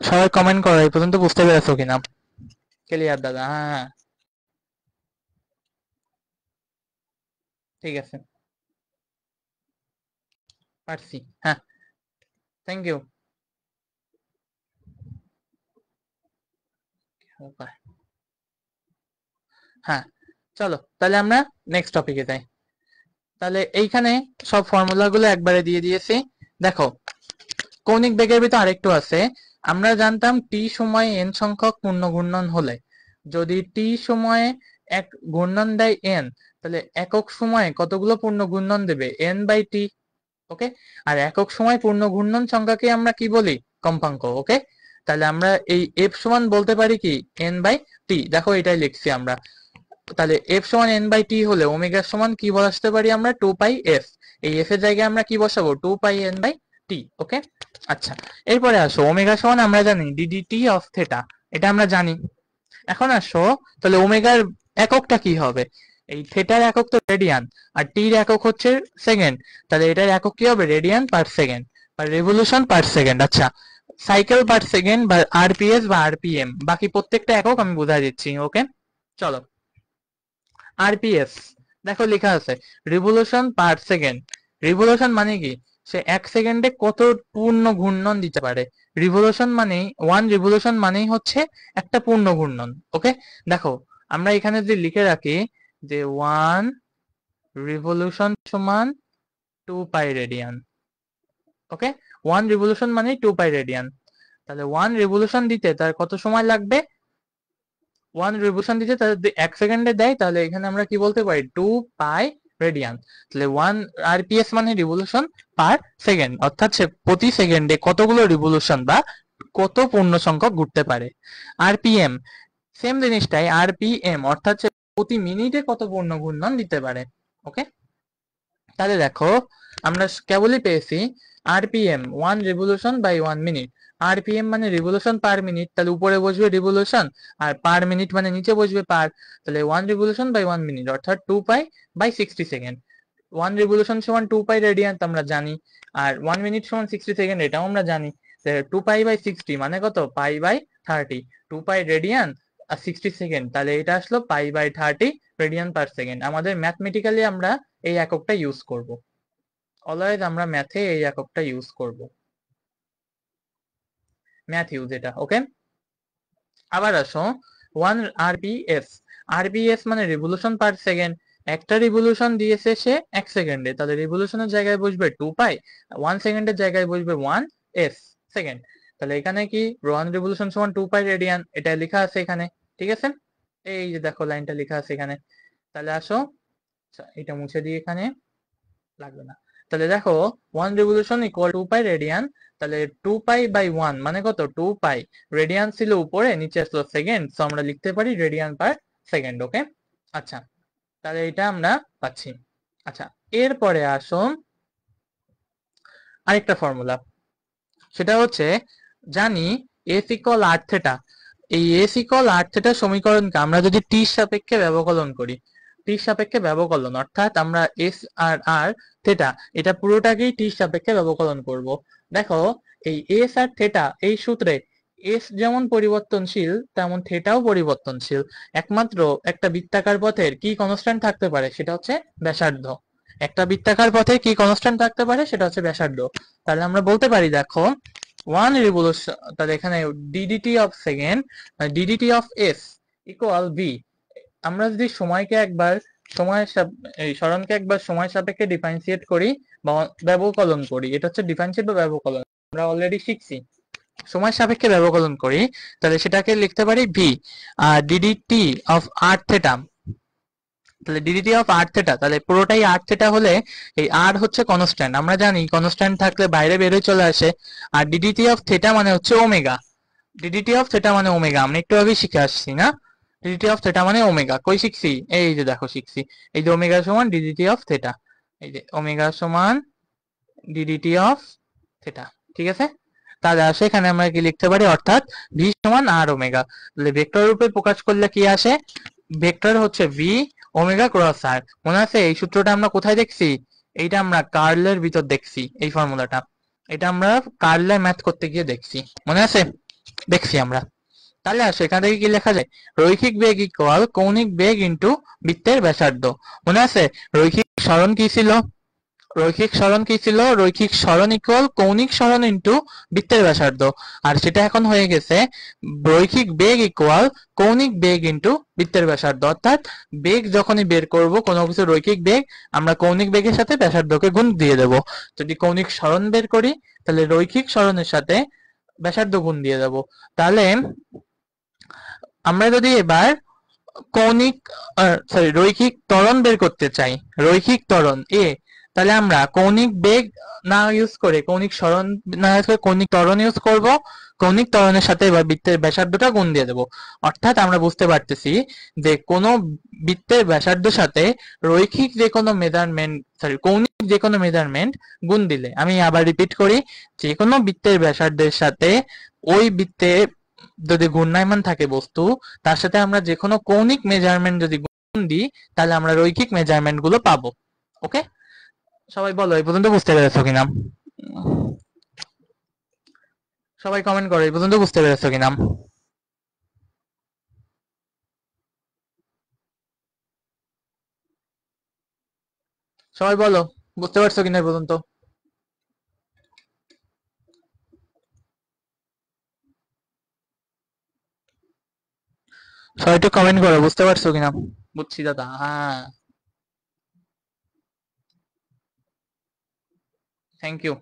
সবাই কমেন্ট করো এই পর্যন্ত বুঝতে পেরেছো কিনা। ক্লিয়ার দাদা, হ্যাঁ হ্যাঁ ঠিক আছে, পারছি, হ্যাঁ থ্যাংক ইউ। হ্যাঁ চলো তাহলে আমরা নেক্সট টপিকে যাই। তাহলে এইখানে সব ফর্মুলা গুলো একবারে দিয়ে দিয়েছি। দেখো কৌণিক বেগের ভিতর আরেকটু আছে। আমরা জানতাম টি সময়ে এন সংখ্যক পূর্ণ ঘূর্ণন হলে, যদি টি সময়ে এক ঘূর্ণন দেয় এন, তাহলে একক সময়ে কতগুলো পূর্ণ ঘূর্ণন দেবে, এন বাই টি। ওকে, আর একক সময় পূর্ণ ঘূর্ণন সংখ্যাকে আমরা কি বলি, কম্পাঙ্ক। ওকে, তাহলে আমরা এই এফ সমান বলতে পারি কি, এন বাই টি। দেখো এটাই লিখছি আমরা। তাহলে এফ সমান এন বাই টি হলে ওমেগা সমান কি বসাতে পারি আমরা, টু পাই এফ। এই এফ এর জায়গায় আমরা কি বসাবো, two pi N by T. ওকে, আচ্ছা এরপরে আসো ওমেগা সমান আমরা জানি ডিডিটি অফ থেটা, এটা আমরা জানি। এখন আসো তাহলে ওমেগার এককটা কি হবে, এই থেটার একক তো রেডিয়ান, আর টির একক হচ্ছে সেকেন্ড, তাহলে এটার একক কি হবে, রেডিয়ান পার সেকেন্ড বা রেভলিউশন পার সেকেন্ড। আচ্ছা, সাইকেল পার সেকেন্ড বা আরপিএস বা আরপিএম, বাকি প্রত্যেকটা একক আমি বোঝাই দিচ্ছি। ওকে চলো, আরপিএস দেখো লেখা আছে রিভলিউশন পার সেকেন্ড। রিভলিউশন মানে কি, সে এক সেকেন্ডে কত পূর্ণ ঘূর্ণন দিতে পারে। রিভলিউশন মানেই, ওয়ান রিভলিউশন মানেই হচ্ছে একটা পূর্ণ ঘূর্ণন। ওকে, দেখো আমরা এখানে যদি লিখে রাখি যে ওয়ান রিভলিউশন সমান টু পাই রেডিয়ান। ওকে, ওয়ান রিভলিউশন মানেই টু পাই রেডিয়ান। তাহলে ওয়ান রিভলিউশন দিতে তার কত সময় লাগবে, ওয়ান রিভলিউশন দিতে তাহলে যদি এক সেকেন্ডে দেয়, তাহলে এখানে আমরা কি বলতে পারি, টু পাই রেডিয়ান। তাহলে ওয়ান আরপিএস মানে রিভলিউশন পার সেকেন্ড, অর্থাৎ সে প্রতি সেকেন্ডে কতগুলো রিভলিউশন বা কত পূর্ণ সংখ্যক ঘুরতে পারে। আরপিএম সেম জিনিসটাই, আরপিএম অর্থাৎ সে প্রতি মিনিটে কত পূর্ণ ঘূর্ণন দিতে পারে। ওকে, তাহলে দেখো আমরা কেবলই পেয়েছি RPM, one revolution by one minute. RPM মানে রিভলিউশন পার মিনিট, তাহলে উপরে বসবে রিভলিউশন, আর পার মিনিট মানে নিচে বসবে পার। তাহলে one revolution by one minute অর্থাৎ two pi by 60 second. One revolution সমান টু পাই রেডিয়ান আমরা জানি, আর ওয়ান মিনিট সমান 60 সেকেন্ড এটাও আমরা জানি। টু পাই বাই 60 মানে কত, pi by 30। Two pi radian আর 60 সেকেন্ড, তাহলে এটা আসলো pi by 30 radian per second. আমাদের ম্যাথমেটিক্যালি আমরা এই এককটা ইউজ করব, অলওয়েজ আমরা ম্যাথে এই এককটা ইউজ করব, ম্যাথ ইউজ এটা। ওকে, আবার আসো ওয়ান আরপিএস। আরপিএস মানে রিভলিউশন পার সেকেন্ড। একটা রিভলিউশন দিয়েছে সে এক সেকেন্ডে, তাহলে রিভলিউশনের জায়গায় বসবে টু পাই, ওয়ান সেকেন্ডের জায়গায় বসবে ওয়ান এস সেকেন্ড। তাহলে এখানে কি, ওয়ান রিভলিউশন সমান টু পাই রেডিয়ান, এটা লেখা আছে এখানে। ঠিক আছে, এই যে দেখো লাইনটা লেখা আছে এখানে। তাহলে আসো, এটা মুছে দিই, এখানে লাগবে না। তাহলে দেখো one revolution equal to pi radian, তাহলে টু পাই বাই ওয়ান মানে কত, টু পাই। রেডিয়ান ছিল উপরে, নিচে আসলো সেকেন্ড, তো আমরা লিখতে পারি রেডিয়ান পার সেকেন্ড। ওকে, আচ্ছা তাহলে এটা আমরা পাচ্ছি। আচ্ছা এরপরে আসো আরেকটা ফর্মুলা, সেটা হচ্ছে জানি এস ইকুয়াল আর থেটা। এই এস ইকুয়াল আর থেটা সমীকরণকে আমরা যদি টির সাপেক্ষে ব্যবকলন করি, টির সাপেক্ষে ব্যবকলন অর্থাৎ আমরা এস আর আর থেটা এটা পুরোটাকেই টির সাপেক্ষে ব্যবকলন করব। দেখো এই এস আর থেটা এই সূত্রে এস যেমন পরিবর্তনশীল তেমন থেটাও পরিবর্তনশীল। একমাত্র একটা বৃত্তাকার পথের কি কনস্ট্যান্ট থাকতে পারে, সেটা হচ্ছে ব্যাসার্ধ। একটা বৃত্তাকার পথে কি কনস্ট্যান্ট থাকতে পারে, সেটা হচ্ছে ব্যাসার্ধ। তাহলে আমরা বলতে পারি দেখো ওয়ান রিভলিউশন, তাহলে এখানে DDT of second DDT of S equal V. আমরা যদি সময়কে একবার এই সরণকে একবার সময় সাপেক্ষে ডিফারেন্সিয়েট করি বা ব্যবকলন করি, এটা হচ্ছে ডিফারেন্সিয়েট বা ব্যবকলন, আমরা অলরেডি শিখছি। সময় সাপেক্ষে ব্যবকলন করি, তাহলে সেটাকে লিখতে পারি ভি। আর ডিডিটি অফ আর থেটা, তাহলে ডিডিটি অফ আর থেটা, তাহলে পুরোটাই আর থেটা হলে এই আর হচ্ছে কনস্ট্যান্ট, আমরা জানি কনস্ট্যান্ট থাকলে বাইরে বেরোয় চলে আসে। আর ডিডিটি অফ থেটা মানে হচ্ছে ওমেগা। ডিডিটি অফ থেটা মানে ওমেগা, আমরা একটু আগেই শিখে আসছি না, ডিডিটি অফ থেটা মানে ওমেগা। কই শিখছি, এই যে দেখো শিখছি, এই যে ওমেগা সমান ডিডিটি অফ থেটা, এই যে ওমেগা সমান ডিডিটি অফ থেটা। ঠিক আছে, তাহলে আসে এখানে আমরা কি লিখতে পারি, অর্থাৎ ভি সমান আর ওমেগা। তাহলে ভেক্টর রূপে প্রকাশ করলে কি আসে, ভেক্টর হচ্ছে ভি ওমেগা ক্রস আর। মনে আছে এই সূত্রটা আমরা কোথায় দেখছি? এইটা আমরা কার্লের ভিতর দেখছি, এই ফর্মুলাটা। এটা আমরা কার্লে ম্যাথ করতে গিয়ে দেখছি, মনে আছে? দেখছি আমরা। তাহলে আসো এখান থেকে কি লেখা যায়? রৈখিক বেগ ইকুয়াল কৌণিক বেগ ইন্টু বৃত্তের ব্যাসার্ধ। মনে আছে রৈখিক সরণ কি ছিল? রৈখিক সরণ কি ছিল? রৈখিক সরণ ইকুয়াল কৌণিক সরণ ইন্টু বৃত্তের ব্যাসার্ধ। আর সেটা এখন হয়ে গেছে রৈখিক বেগ ইকুয়াল কৌণিক বেগ ইন্টু বৃত্তের ব্যাসার্ধ। অর্থাৎ বেগ যখনই বের করব কোনো কিছু রৈখিক বেগ, আমরা কৌণিক বেগের সাথে ব্যাসার্ধকে গুণ দিয়ে দেব। যদি কৌণিক সরণ বের করি তাহলে রৈখিক সরণের সাথে ব্যাসার্ধ গুণ দিয়ে দেব। তাহলে আমরা যদি এবার কৌণিক রৈখিক ত্বরণ বের করতে চাই, রৈখিক ত্বরণ এ, তাহলে আমরা কৌণিক বেগ না ইউজ করে কৌণিক সরণ না ইউজ করে কৌণিক ত্বরণ ইউজ করব। কৌণিক ত্বরণের সাথে এবার বৃত্তের ব্যাসার্ধটা গুণ দিয়ে দেব। অর্থাৎ আমরা বুঝতে পারতেছি যে কোনো বৃত্তের ব্যাসার্ধের সাথে রৈখিক যে কোনো মেজারমেন্ট কৌণিক যে কোনো মেজারমেন্ট গুণ দিলে, আমি আবার রিপিট করি, যে কোনো বৃত্তের ব্যাসার্ধের সাথে ওই বৃত্তে যদি ঘূর্ণায়মান থাকে বস্তু, তার সাথে আমরা যে কোনো কৌণিক মেজারমেন্ট যদি গুণ দিই তাহলে আমরা রৈখিক মেজারমেন্ট গুলো পাবো। ওকে, সবাই বলো এই পর্যন্ত বুঝতে পেরেছো কিনা? সবাই কমেন্ট করো এই পর্যন্ত বুঝতে পেরেছো কিনা? সবাই বলো বুঝতে পারছো কিনা এই পর্যন্ত? সবাই একটু কমেন্ট করো বুঝতে পারছো কিনা। বুঝছি দাদা, হ্যাঁ, থ্যাংক ইউ,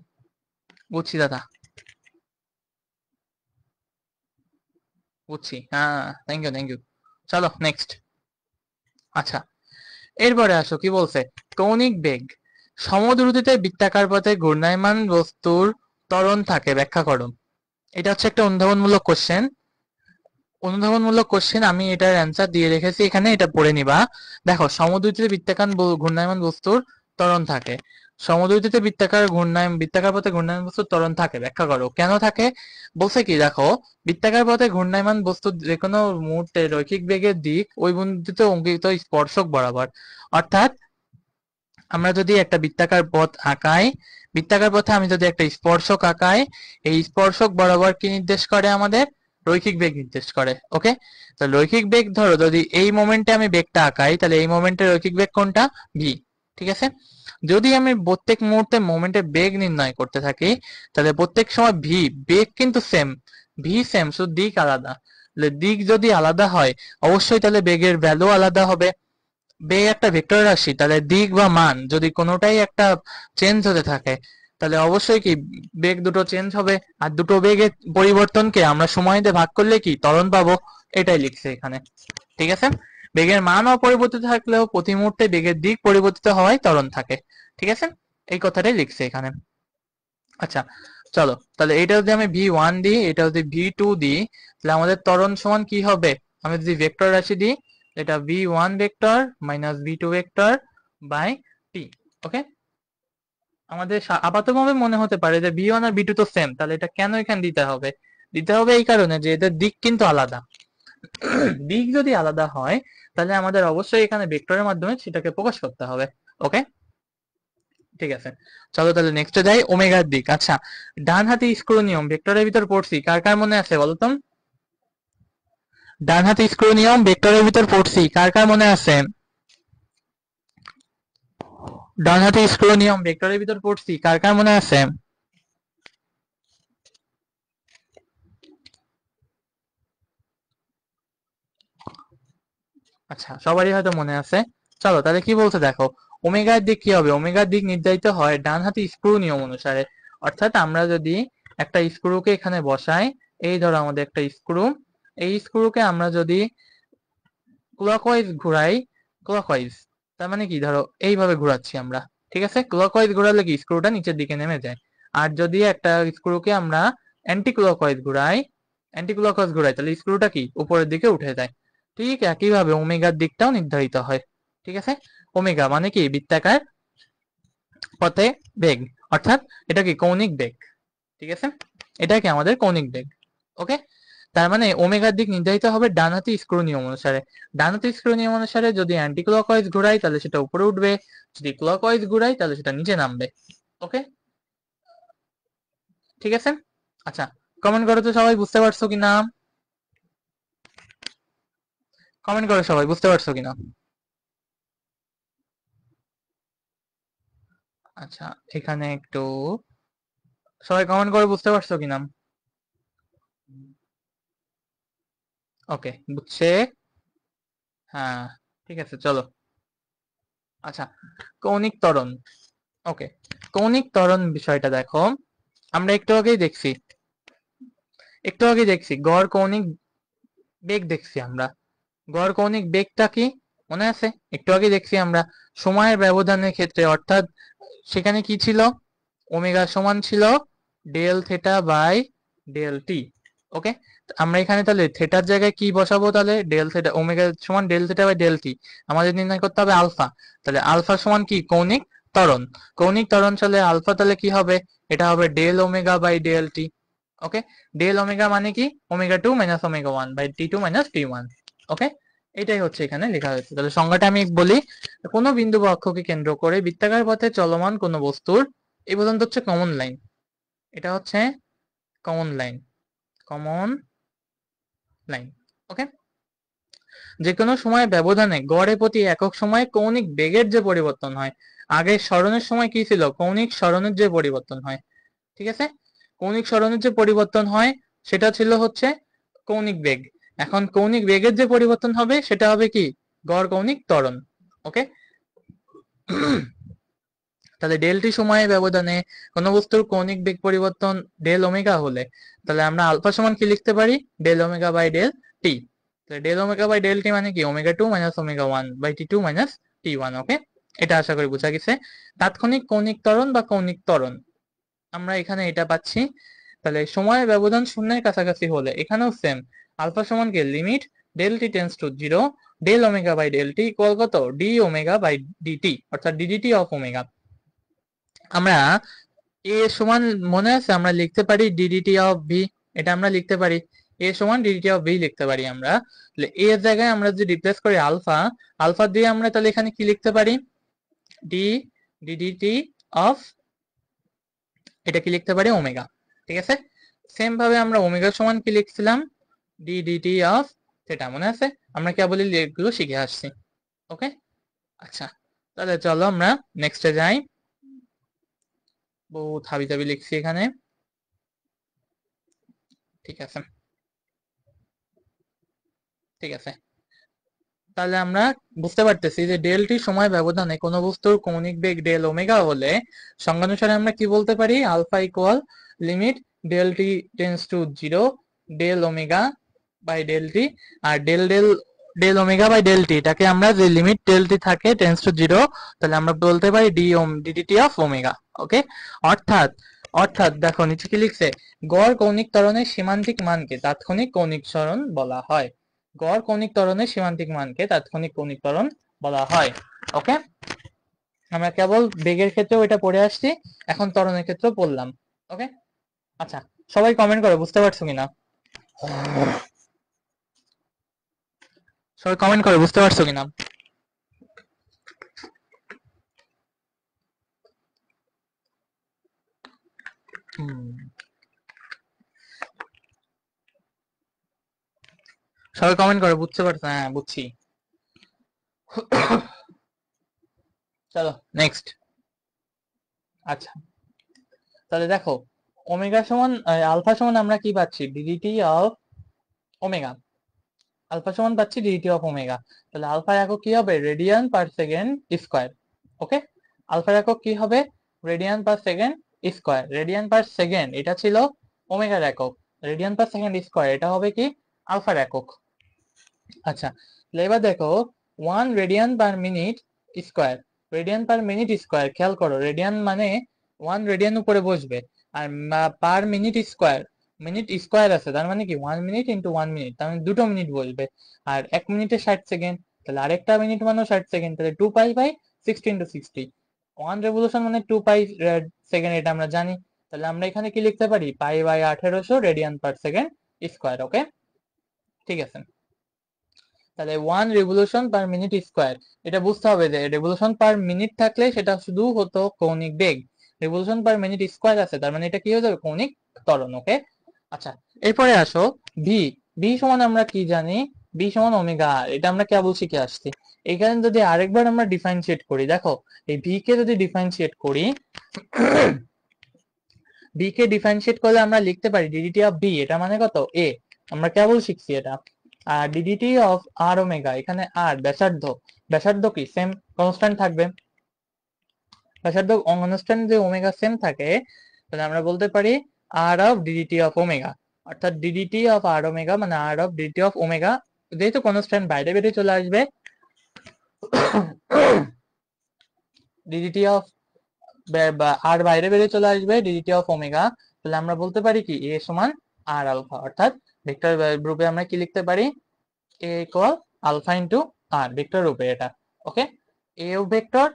বুঝছি দাদা, বুঝছি, হ্যাঁ, থ্যাংক ইউ থ্যাংক ইউ। চলো নেক্সট। আচ্ছা, এরপরে আসো কি বলছে? কৌণিক বেগ সমদ্রুতিতে বৃত্তাকার পথে ঘূর্ণায়মান বস্তুর ত্বরণ থাকে, ব্যাখ্যা করো। এটা হচ্ছে একটা অনুধাবনমূলক কোশ্চেন। অনুধাবনমূলক কোশ্চেন, আমি এটার অ্যান্সার দিয়ে রেখেছি এখানে, এটা পড়ে নিবা। দেখো, সমদ্রুতিতে ঘূর্ণায়মান বস্তুর ত্বরণ থাকে। সমদ্রুতিতে বৃত্তাকার পথে ঘূর্ণায়মান বস্তুর ত্বরণ থাকে, ব্যাখ্যা করো। কেন থাকে বলছে কি, দেখো, বৃত্তাকার পথে ঘূর্ণায়মান বস্তুর যে কোনো মুহূর্তে রৈখিক বেগের দিক ওই বিন্দুতে অঙ্কিত স্পর্শক বরাবর। অর্থাৎ আমরা যদি একটা বৃত্তাকার পথ আঁকাই, বৃত্তাকার পথে আমি যদি একটা স্পর্শক আঁকাই, এই স্পর্শক বরাবর কি নির্দেশ করে? আমাদের রৈখিক বেগ নির্দেশ করে। ওকে, তো রৈখিক বেগ ধরো যদি এই মোমেন্টে আমি বেগটা আঁকাই, তাহলে এই মোমেন্টের রৈখিক বেগ কোনটা? ভি। ঠিক আছে, যদি আমি প্রত্যেক মুহূর্তে মোমেন্টে বেগ নির্ণয় করতে থাকি, তাহলে প্রত্যেক সময় ভি বেগ কিন্তু সেম, ভি সেম, শুধু দিক আলাদা। দিক যদি আলাদা হয় অবশ্যই তাহলে বেগের ভ্যালু আলাদা হবে। বেগ একটা ভেক্টর রাশি, তাহলে দিক বা মান যদি কোনোটাই একটা চেঞ্জ হতে থাকে তাহলে অবশ্যই কি বেগ দুটো চেঞ্জ হবে। আর দুটো বেগের পরিবর্তনকে আমরা সময় দিয়ে ভাগ করলে কি ত্বরণ পাবো, এটাই লিখছে এখানে। ঠিক আছে, বেগের মান অপরিবর্তিত থাকলেও প্রতি মুহূর্তে বেগের দিক পরিবর্তিত হওয়ায় ত্বরণ থাকে। ঠিক আছে, এই কথাটাই লিখছে এখানে। আচ্ছা, চলো তাহলে এটা যদি আমি ভি1 দিই, এটা যদি ভি2 দিই, তাহলে আমাদের ত্বরণ সমান কি হবে? আমি যদি ভেক্টর রাশি দিই, এটা ভি1 ভেক্টর মাইনাস ভি2 ভেক্টর বাই টি। ওকে, আমাদের আপাতভাবে মনে হতে পারে যে ভি1 আর ভি2 তো সেম, তাহলে এটা কেন এখানে দিতে হবে? দিতে হবে এই কারণে যে এদের দিক কিন্তু আলাদা। দিক যদি আলাদা হয় তাহলে আমাদের অবশ্যই এখানে ভেক্টরের মাধ্যমে সেটাকে প্রকাশ করতে হবে। ওকে, ঠিক আছে, চলো তাহলে নেক্সটে যাই। ওমেগার দিক। আচ্ছা, ডান হাতি স্ক্রু নিয়ম ভেক্টরের ভিতর পড়ছি, কার কার মনে আছে বলো তো? ডান হাতি স্ক্রু নিয়ম ভেক্টরের ভিতর পড়ছি, কার কার মনে আছে? ডান হাতি স্ক্রু নিয়ম ভেক্টরের ভিতর পড়ছি, কার কার মনে আছে? আচ্ছা, সবারই হয়তো মনে আছে। চলো তাহলে কি বলছে দেখো, ওমেগার দিক কি হবে? ওমেগার দিক নির্ধারিত হয় ডান হাতি স্ক্রু নিয়ম অনুসারে। অর্থাৎ আমরা যদি একটা স্ক্রুকে এখানে বসাই, এই ধরো আমাদের একটা স্ক্রু, এই স্ক্রুকে আমরা যদি ক্লকওয়াইজ ঘুরাই, ক্লকওয়াইজ তার মানে কি, ধরো এইভাবে ঘোরাচ্ছি আমরা। ঠিক আছে, ক্লকওয়াইজ ঘোরালে কি স্ক্রুটা নিচের দিকে নেমে যায়। আর যদি একটা স্ক্রুকে আমরা অ্যান্টি ক্লকওয়াইজ ঘুরাই, তাহলে স্ক্রুটা কি উপরের দিকে উঠে যায়। ঠিক একইভাবে ওমেগার দিকটাও নির্ধারিত হয়। ঠিক আছে, ওমেগা মানে কি বৃত্তাকার পথে বেগ, অর্থাৎ এটা কি কৌণিক বেগ। ঠিক আছে, এটা কি আমাদের কৌণিক বেগ। ওকে, তার মানে ওমেগার দিক নির্ধারিত হবে ডানহাতি স্ক্রু নিয়ম অনুসারে। ডানহাতি স্ক্রু নিয়ম অনুসারে যদি অ্যান্টি ক্লকওয়াইজ ঘোরাই তাহলে সেটা উপরে উঠবে, যদি ক্লকওয়াইজ ঘোরাই তাহলে সেটা নিচে নামবে। ওকে, ঠিক আছে। আচ্ছা, কমেন্ট করো তো সবাই বুঝতে পারছো কিনা, কমেন্ট করো সবাই বুঝতে পারছো কিনা। আচ্ছা, এখানে একটু সবাই কমেন্ট করে বুঝতে পারছো কিনা। ওকে, বুঝছে। হ্যাঁ, ঠিক আছে, চলো। আচ্ছা, কৌণিক ত্বরণ। ওকে, কৌণিক ত্বরণ বিষয়টা দেখো, আমরা একটু আগে দেখছি গড় কৌণিক বেগ দেখছি আমরা। গড় কৌণিক বেগটা কি মনে আছে? একটু আগে দেখছি আমরা সময়ের ব্যবধানের ক্ষেত্রে, অর্থাৎ সেখানে কি ছিল, ওমেগা সমান ছিল del theta by del T. Okay, আমরা এখানে তাহলে থেটার জায়গায় কি বসাবো, তাহলে ডেল থেটা, ওমেগা সমান del theta by del T. আমাদের নির্ণয় করতে হবে আলফা, তাহলে আলফা সমান কি কৌণিক ত্বরণ। কৌণিক ত্বরণ চলে আলফা, তাহলে কি হবে, এটা হবে del omega by del T. Okay, del omega মানে কি omega two minus omega one by T two minus T one. Okay, এটাই হচ্ছে এখানে লেখা হয়েছে। তাহলে সংজ্ঞাটা আমি বলি, কোনো বিন্দু বা অক্ষকে কেন্দ্র করে বৃত্তাকার পথে চলমান কোনো বস্তুর, এই পর্যন্ত হচ্ছে কমন লাইন, এটা হচ্ছে কমন লাইন, কমন লাইন। ওকে, যে কোনো সময় ব্যবধানে গড়ে প্রতি একক সময়ে কৌণিক বেগের যে পরিবর্তন হয়, আগে সরণের সময় কি ছিল, কৌণিক সরণের যে পরিবর্তন হয়, ঠিক আছে, কৌণিক সরণের যে পরিবর্তন হয় সেটা ছিল হচ্ছে কৌণিক বেগ। এখন কৌণিক বেগের যে পরিবর্তন হবে সেটা হবে কি, গড় কৌণিক ত্বরণ। ওকে, তাহলে ডেল টি সময়ে ব্যবধানে কোন বস্তুর কৌণিক বেগ পরিবর্তন ডেল ওমেগা হলে, তাহলে আমরা আলফা সমান কি লিখতে পারি, del omega by del T. তাহলে del omega by del T মানে কি omega two minus omega one by T two minus T one. Okay, এটা আশা করি বোঝা গেছে। তাৎক্ষণিক কৌণিক ত্বরণ বা কৌণিক ত্বরণ আমরা এখানে এটা পাচ্ছি। তাহলে সময়ের ব্যবধান শূন্যের কাছাকাছি হলে এখানেও সেম, আলফা সমান কি limit del t tends to zero del omega by del t equal কত, ডি ওমেগা বাই ডিটি, অর্থাৎ ডিডিটি অফ ওমেগা। আমরা এ সমান, মনে আছে আমরা লিখতে পারি ডিডিটি অফ ভি, এটা আমরা লিখতে পারি এ সমান ডিডিটি অফ ভি লিখতে পারি আমরা। তাহলে এ এর জায়গায় আমরা যদি রিপ্লেস করি আলফা, আলফা দিয়ে আমরা তাহলে এখানে কি লিখতে পারি, ডি ডিডিটি অফ, এটা কি লিখতে পারি ওমেগা। ঠিক আছে, সেম ভাবে আমরা ওমেগা সমান কি লিখছিলাম, ডিডিটি অফ থিটা, মনে আছে, আমরা কেবলই এগুলো শিখে আসছি। ওকে, আচ্ছা, তাহলে চলো আমরা নেক্সটে যাই। বহুত হাবি জাবি লিখছি এখানে, ঠিক আছে, ঠিক আছে। তাহলে আমরা বুঝতে পারতেছি যে ডেল টি সময় ব্যবধানে কোন বস্তুর কৌণিক বেগ ডেল ওমেগা হলে সংজ্ঞানুসারে আমরা কি বলতে পারি, alpha equal limit del t tends to zero del omega by del t. আর del del del omega by del t, এটাকে আমরা যে লিমিট ডেল টি থাকে টেন্স টু জিরো, তাহলে আমরা বলতে পারি ডি ওম ডিডিটি অফ ওমেগা। ওকে, অর্থাৎ অর্থাৎ দেখো নিচে কি লিখছে, গড় কৌণিক ত্বরণের সীমান্তিক মানকে তাৎক্ষণিক কৌণিক ত্বরণ বলা হয়। গড় কৌণিক ত্বরণের সীমান্তিক মানকে তাৎক্ষণিক কৌণিক ত্বরণ বলা হয়। ওকে, আমরা কেবল বেগের ক্ষেত্রেও এটা পড়ে আসছি, এখন ত্বরণের ক্ষেত্রেও পড়লাম। ওকে, আচ্ছা, সবাই কমেন্ট করে বুঝতে পারছো কিনা, সবাই কমেন্ট করে বুঝতে পারছো কিনা। সবাই কমেন্ট করে বুঝতে পারছো, হ্যাঁ বুঝছি। চলো নেক্সট। আচ্ছা, তাহলে দেখো ওমেগা সমান আলফা সমান আমরা কি পাচ্ছি, ডিডিটি অফ ওমেগা, আলফা সমান পাচ্ছি ডিডিটি অফ ওমেগা। তাহলে আলফা একক কি হবে, রেডিয়ান পার সেকেন্ড স্কয়ার। ওকে, আলফার একক কি হবে, radian per second square. Radian per second এটা ছিল ওমেগার একক, রেডিয়ান পার সেকেন্ড স্কয়ার এটা হবে কি আলফার একক। আচ্ছা, এবার দেখো 1 radian per minute square, radian per minute square, খেয়াল করো রেডিয়ান মানে 1 রেডিয়ান উপরে বসবে, আর per minute square, minute square আছে তার মানে কি 1 মিনিট ইন্টু 1 মিনিট, তার মানে 2টো মিনিট বসবে। আর 1 মিনিটে 60 সেকেন্ড, তাহলে আরেকটা মিনিট মানে 60 সেকেন্ড, তাহলে 2 পাই বাই 60 × 60, 1 রেভলিউশন মানে 2 পাই সেকেন্ড, এটা আমরা জানি। তাহলে আমরা এখানে কি লিখতে পারি, pi by 1800 radian per second square. Okay, ঠিক আছে, তাহলে 1 রেভলিউশন পার মিনিট স্কোয়ার, এটা বুঝতে হবে যে রেভলিউশন পার মিনিট থাকলে সেটা শুধু হতো কৌণিক বেগ, রেভলিউশন পার মিনিট স্কোয়ার আছে তার মানে এটা কি হয়ে যাবে, কৌণিক ত্বরণ। ওকে, আচ্ছা এরপরে আসো ভি। ভি সমান আমরা কি জানি, ভি সমান ওমেগা আর, এটা আমরা কেবল শিখে আসছি। এখানে যদি আরেকবার আমরা ডিফারেন্সিয়েট করি, দেখো এই ভি কে যদি ডিফারেন্সিয়েট করি, ভি কে ডিফারেন্সিয়েট করলে আমরা লিখতে পারি ডিডিটি অফ ভি, এটা মানে কত এ, আমরা কেবল শিখছি এটা। আর ডিডিটি অফ আর ওমেগা, এখানে আর ব্যাসার্ধ, ব্যাসার্ধ কি সেম কনস্ট্যান্ট থাকবে, ব্যাসার্ধ কনস্ট্যান্ট যে ওমেগা সেম থাকে, তাহলে আমরা বলতে পারি আর অফ ডিডিটি অফ ওমেগা, অর্থাৎ ডিডিটি অফ আর ওমেগা মানে আর অফ ডিডিটি অফ ওমেগা, যেহেতু কনস্ট্যান্ট বাইরে বেরিয়ে চলে আসবে, ডিডিটি অফ আর বাইরে বেরিয়ে চলে আসবে ডিডিটি অফ ওমেগা, তাহলে আমরা বলতে পারি কি এ সমান আর আলফা, অর্থাৎ ভেক্টর রূপে আমরা কি লিখতে পারি, এ ইকুয়াল আলফা ইন্টু আর, ভেক্টর রূপে এটা। ওকে, এ ভেক্টর,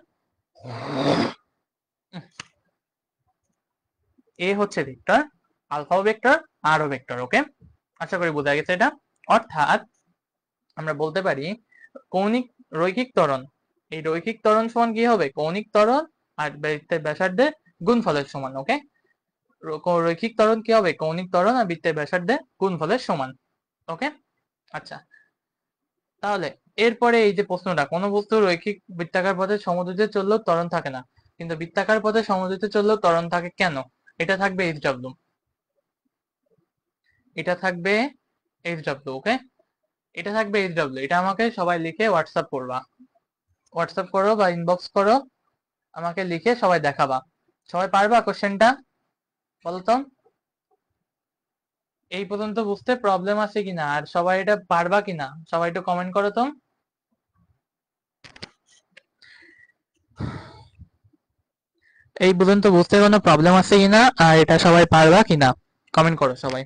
এ হচ্ছে ভেক্টর, আলফাও ভেক্টর, আরও ভেক্টর। ওকে, আশা করি বোঝা গেছে এটা। অর্থাৎ আমরা বলতে পারি কৌণিক রৈখিক ত্বরণ, এই রৈখিক ত্বরণ সমান কি হবে, কৌণিক ত্বরণ আর বৃত্তের ব্যাসার্ধের গুণফলের সমান। ওকে, রৈখিক ত্বরণ কি হবে, কৌণিক ত্বরণ আর বৃত্তের ব্যাসার্ধের গুণফলের সমান। ওকে, আচ্ছা তাহলে এরপরে এই যে প্রশ্নটা, কোন বস্তু রৈখিক বৃত্তাকার পথে সমদ্রুতিতে চললেও ত্বরণ থাকে না, কিন্তু বৃত্তাকার পথে সমদ্রুতিতে চললেও ত্বরণ থাকে কেন, এটা থাকবে এইচ ডাব্লিউ, এটা থাকবে এইচ ডাব্লিউ। ওকে, এটা থাকবে এইচ ডাব্লিউ, এটা আমাকে সবাই লিখে হোয়াটসঅ্যাপ করবা, হোয়াটসঅ্যাপ করো বা ইনবক্স করো, আমাকে লিখে সবাই দেখাবা। সবাই পারবা কোশ্চেনটা, বলতো এই পর্যন্ত বুঝতে প্রবলেম আছে কিনা, আর সবাই এটা পারবা কিনা, সবাই একটু কমেন্ট করো তো। এই পর্যন্ত বুঝতে কোনো প্রবলেম আছে কিনা, আর এটা সবাই পারবা কিনা, কমেন্ট করো সবাই।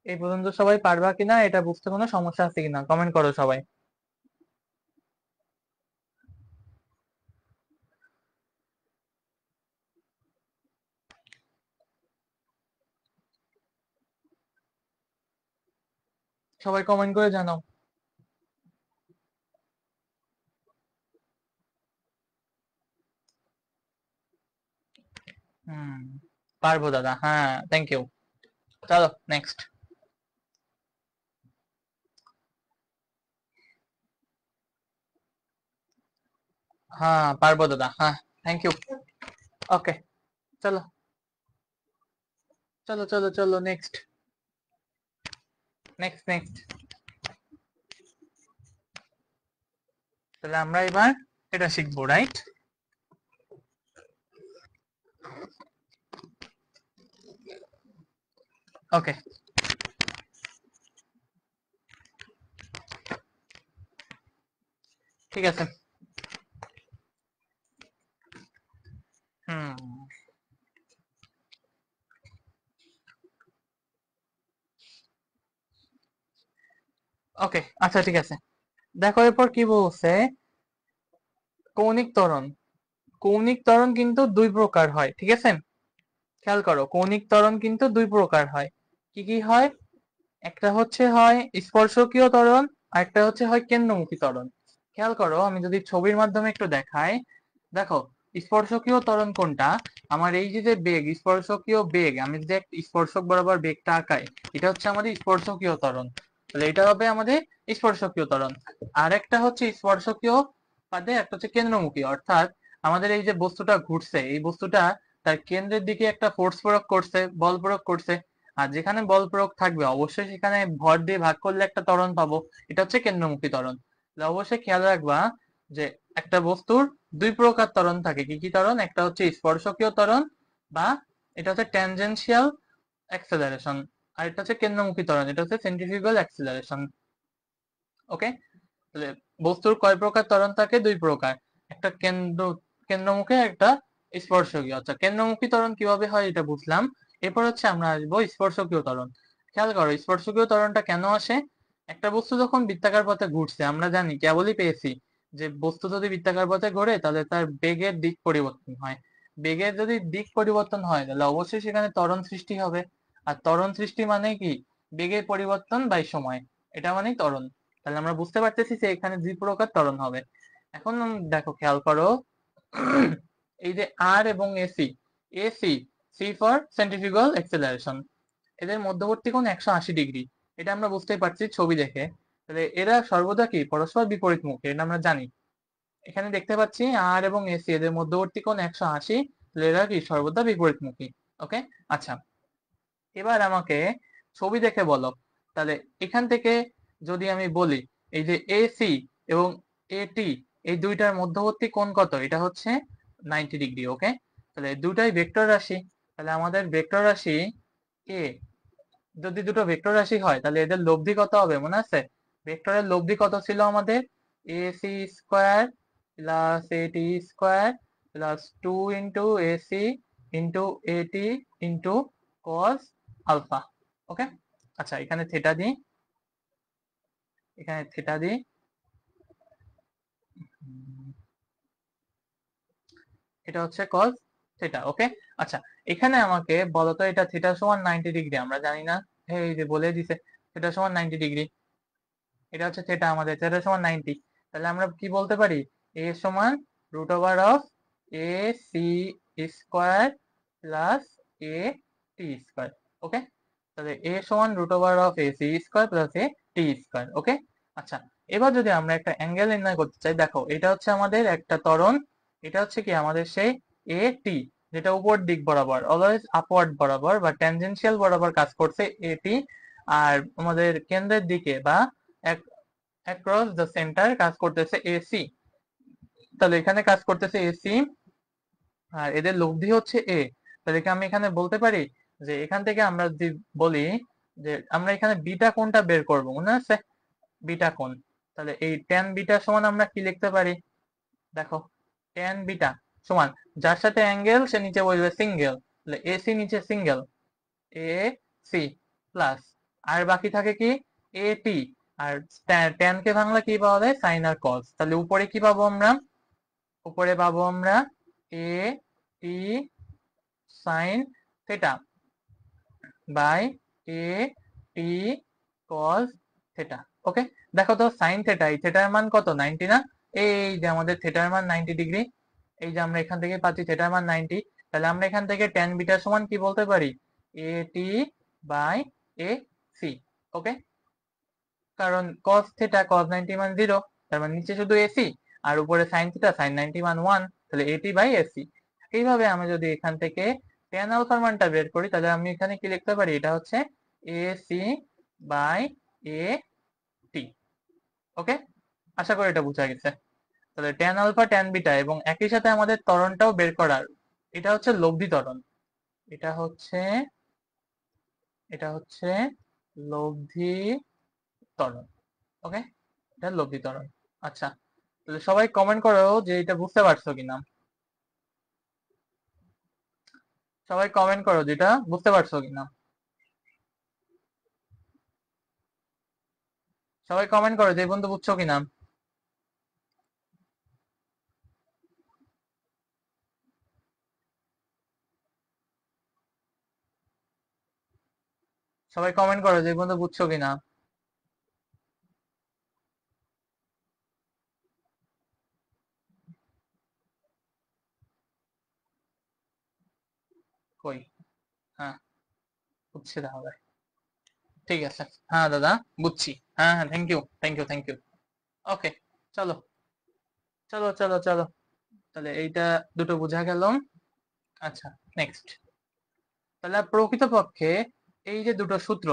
এই পর্যন্ত সবাই পারবা কিনা, এটা বুঝতে কোনো সমস্যা আছে কিনা, কমেন্ট করো সবাই। সবাই কমেন্ট করে জানাও। হুম, পারবো দাদা, হ্যাঁ থ্যাংক ইউ। চলো নেক্সট। হ্যাঁ পারবো দাদা, হ্যাঁ থ্যাংক ইউ। ওকে, চলো চলো চলো চলো নেক্সট, নেক্সট নেক্সট। তাহলে আমরা এবার এটা শিখবো, রাইট? ওকে, ঠিক আছে। হুম, ওকে আচ্ছা ঠিক আছে, দেখো এরপর কি বলছে, কৌণিক ত্বরণ, কৌণিক ত্বরণ কিন্তু দুই প্রকার হয়, ঠিক আছে? খেয়াল করো, কৌণিক ত্বরণ কিন্তু দুই প্রকার হয়। কি কি হয়, একটা হচ্ছে হয় স্পর্শকীয় ত্বরণ, আর একটা হচ্ছে হয় কেন্দ্রমুখী ত্বরণ। খেয়াল করো, আমি যদি ছবির মাধ্যমে একটু দেখাই, দেখো স্পর্শকীয় ত্বরণ কোনটা, আমার এই যে যে বেগ, স্পর্শকীয় বেগ, আমি যে স্পর্শক বরাবর বেগটা আঁকাই, এটা হচ্ছে আমাদের স্পর্শকীয় ত্বরণ, তাহলে এটা হবে আমাদের স্পর্শকীয় ত্বরণ। আর একটা হচ্ছে স্পর্শকীয় বাদে একটা হচ্ছে কেন্দ্রমুখী, অর্থাৎ আমাদের এই যে বস্তুটা ঘুরছে, এই বস্তুটা তার কেন্দ্রের দিকে একটা ফোর্স প্রয়োগ করছে, বল প্রয়োগ করছে, আর যেখানে বল প্রয়োগ থাকবে অবশ্যই সেখানে ভর দিয়ে ভাগ করলে একটা ত্বরণ পাবো, এটা হচ্ছে কেন্দ্রমুখী ত্বরণ। অবশ্যই খেয়াল রাখবা যে একটা বস্তুর দুই প্রকার ত্বরণ থাকে, কি কি ত্বরণ, একটা হচ্ছে স্পর্শকীয় ত্বরণ বা এটা হচ্ছে ট্যানজেনশিয়াল অ্যাক্সেলারেশন, আর এটা হচ্ছে কেন্দ্রমুখী ত্বরণ, এটা হচ্ছে সেন্ট্রিফিউগাল অ্যাক্সেলারেশন। ওকে, তাহলে বস্তুর কয় প্রকার ত্বরণ থাকে, দুই প্রকার, একটা কেন্দ্রমুখী, একটা স্পর্শকীয়। আচ্ছা কেন্দ্রমুখী ত্বরণ কিভাবে হয় এটা বুঝলাম, এরপর হচ্ছে আমরা আসবো স্পর্শকীয় ত্বরণ। খেয়াল করো স্পর্শকীয় ত্বরণটা কেন আসে, একটা বস্তু যখন বৃত্তাকার পথে ঘুরছে, আমরা জানি কেবলই পেয়েছি যে বস্তু যদি বৃত্তাকার পথে ঘোরে তাহলে তার বেগের দিক পরিবর্তন হয়, বেগের যদি দিক পরিবর্তন হয় তাহলে অবশ্যই সেখানে ত্বরণ সৃষ্টি হবে। আর ত্বরণ সৃষ্টি মানে কি? বেগের পরিবর্তন বাই সময়, এটা মানেই ত্বরণ। তাহলে আমরা বুঝতে পারতেছি যে এখানে দুই প্রকার ত্বরণ হবে। এখন দেখো, খেয়াল করো, এই যে আর এবং AC, AC, c for centrifugal acceleration, এদের মধ্যবর্তী কোণ 180 ডিগ্রি। এটা আমরা বুঝতেই পারছি ছবি দেখে। তাহলে এরা সর্বদা কি পরস্পর বিপরীতমুখী, এটা আমরা জানি। এখানে দেখতে পাচ্ছি আর এবং এসি এদের মধ্যবর্তী কোণ 180, তাহলে এরা কি সর্বদা বিপরীতমুখী। ওকে, আচ্ছা, এবার আমাকে ছবি দেখে বলো। তাহলে এখান থেকে যদি আমি বলি, এই যে এসি এবং এটি, এই দুইটার মধ্যবর্তী কোণ কত? এটা হচ্ছে 90 ডিগ্রি। ওকে, তাহলে দুটাই ভেক্টর রাশি। তাহলে আমাদের ভেক্টর রাশি এ, যদি দুটো ভেক্টর রাশি হয় তাহলে এদের লব্ধি কত হবে মনে আছে? ভেক্টরের লব্ধি কত ছিল আমাদের? এসি স্কোয়ার প্লাস এটি স্কোয়ার প্লাস 2 × এসি ইন্টু এটি ইন্টু কস আলফা। ওকে, আচ্ছা, এখানে থেটা দিই, এখানে থেটা দিই, এটা হচ্ছে কস থেটা। ওকে, আচ্ছা, এখানে আমাকে বলতো এটা থেটা সমান 90 ডিগ্রি, আমরা জানি না, এই যে বলে দিছে থেটা সমান 90 ডিগ্রি। এটা হচ্ছে থেটা, আমাদের থেটা সমান 90। তাহলে আমরা কি বলতে পারি? এ সমান √অফ A C square plus A T square. Okay, তাহলে এ সমান √অফ A C square plus A T square. Okay, আচ্ছা, এবার যদি আমরা একটা অ্যাঙ্গেল নির্ণয় করতে চাই, দেখো এটা হচ্ছে আমাদের একটা ত্বরণ, এটা হচ্ছে কি আমাদের সেই এ টি, যেটা উপর দিক বরাবর, অলওয়েজ আপওয়ার্ড বরাবর বা ট্যানজেনশিয়াল বরাবর কাজ করছে এটি। আর আমাদের কেন্দ্রের দিকে বা অ্যাক্রস দ্য সেন্টার কাজ করতেছে এসি। তাহলে এখানে কাজ করতেছে এসি, আর এদের লব্ধি হচ্ছে এ। তাহলে কি আমি এখানে বলতে পারি যে এখান থেকে আমরা যদি বলি যে আমরা এখানে বিটা কোণটা বের করব, মনে আছে? বিটা কোণ, তাহলে এই ট্যান বিটা সমান আমরা কি লিখতে পারি? দেখো, ট্যান বিটা সমান, যার সাথে অ্যাঙ্গেল সে নিচে বসবে সিঙ্গেল, তাহলে এসি নিচে সিঙ্গেল, এ সি প্লাস, আর বাকি থাকে কি? এ টি। আর ট্যান কে ভাঙলে কি পাওয়া যায়? সাইন আর কস। তাহলে উপরে কি পাবো আমরা? উপরে পাবো আমরা A T sine theta by A T cos theta. Okay, দেখো তো সাইন থেটা, এই থেটার মান কত? 90 না? এই যে আমাদের থেটার মান 90 ডিগ্রি, এই যে আমরা এখান থেকে পাচ্ছি থেটার মান 90। তাহলে আমরা এখান থেকে ট্যান বিটা সমান কি বলতে পারি? এ টি বাই এ সি। ওকে, কারণ cos থিটা cos 90 মান 0, তার মানে নিচে শুধু এসি, আর উপরে sin থিটা sin 90 মান 1, তাহলে এটি বাই এসি। এইভাবে আমি যদি এখান থেকে tan আলফার মানটা বের করি, তাহলে আমি এখানে কি লিখতে পারি? এটা হচ্ছে এসি বাই এ টি। ওকে, আশা করি এটা বোঝা গেছে। তাহলে tan আলফা tan বিটা এবং একই সাথে আমাদের ত্বরণটাও বের করার, এটা হচ্ছে লব্ধি ত্বরণ, এটা হচ্ছে, এটা হচ্ছে লব্ধি ত্বরণ। ওকে, এটা লব্ধি ত্বরণ। আচ্ছা, তাহলে সবাই কমেন্ট করো যে এটা বুঝতে পারছো কিনা। সবাই কমেন্ট করো যেটা বুঝতে পারছো কিনা। সবাই কমেন্ট করো যে এই পর্যন্ত বুঝছো কিনা। সবাই কমেন্ট করো যে এই পর্যন্ত বুঝছো কিনা। কই? হ্যাঁ, বুঝছি তাহলে। ঠিক আছে, হ্যাঁ দাদা, বুঝছি। হ্যাঁ হ্যাঁ, thank you, thank you, thank you. Okay, চলো, চলো, চলো, চলো, তাহলে এইটা দুটো বোঝা গেল। আচ্ছা, নেক্সট। তাহলে প্রকৃতপক্ষে এই যে দুটো সূত্র,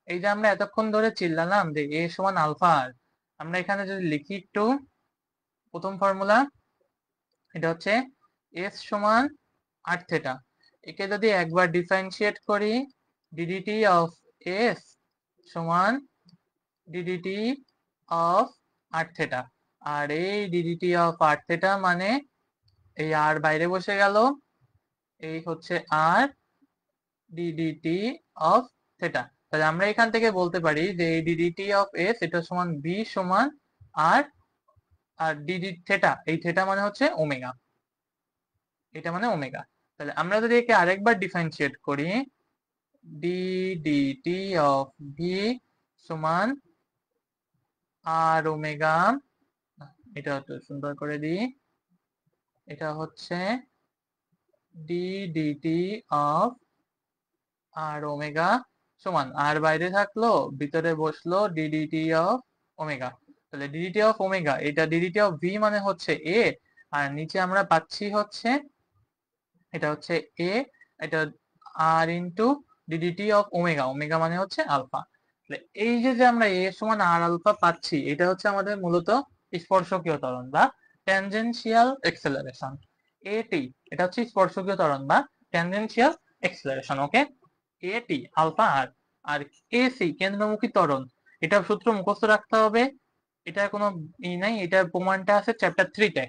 এই যে আমরা এতক্ষণ ধরে চিল্লালাম যে এ সমান আলফা আর, আমরা এখানে যদি লিখি একটু, প্রথম ফর্মুলা, এটা হচ্ছে এস সমান আর থেটা। একে যদি একবার ডিফারেন্সিয়েট করি, ডিডিটি অফ এস সমান ডিডিটি অফ আর থেটা। আর এই ডিডিটি অফ আর থেটা মানে এই আর বাইরে বসে গেল, এই হচ্ছে আর ডিডিটি অফ থেটা। তাহলে আমরা এখান থেকে বলতে পারি যে এই ডিডিটি অফ এস এটা সমান বি সমান আর, আর ডিডি থেটা, এই থেটা মানে হচ্ছে ওমেগা, এটা মানে ওমেগা। তাহলে আমরা যদি একে আরেকবার ডিফারেন্সিয়েট করি, ডি ডিটি অফ ভি সমান আর ওমেগা, এটা একটু সুন্দর করে দিই, এটা হচ্ছে d dt of r omega সমান আর বাইরে থাকলো ভিতরে বসলো ডিডিটি অফ ওমেগা। তাহলে ডিডিটি অফ ওমেগা, এটা ডিডিটি অফ ভি মানে হচ্ছে এ, আর নিচে আমরা পাচ্ছি হচ্ছে এটা হচ্ছে এ, এটা আর into d d t of omega, omega মানে হচ্ছে আলফা। এই যে যে আমরা এ সমান আর আলফা পাচ্ছি, এটা হচ্ছে আমাদের মূলত স্পর্শকীয় ত্বরণ বা ট্যানজেনশিয়াল এক্সেলারেশন। এটি, এটা হচ্ছে স্পর্শকীয় ত্বরণ বা ট্যানজেনশিয়াল এক্সেলারেশন। ওকে, এটি আলফা আর, আর এসি কেন্দ্রমুখী ত্বরণ, এটা সূত্র মুখস্থ রাখতে হবে। এটা কোনো ই নাই, এটার প্রমাণটা আছে চ্যাপ্টার 3 তে,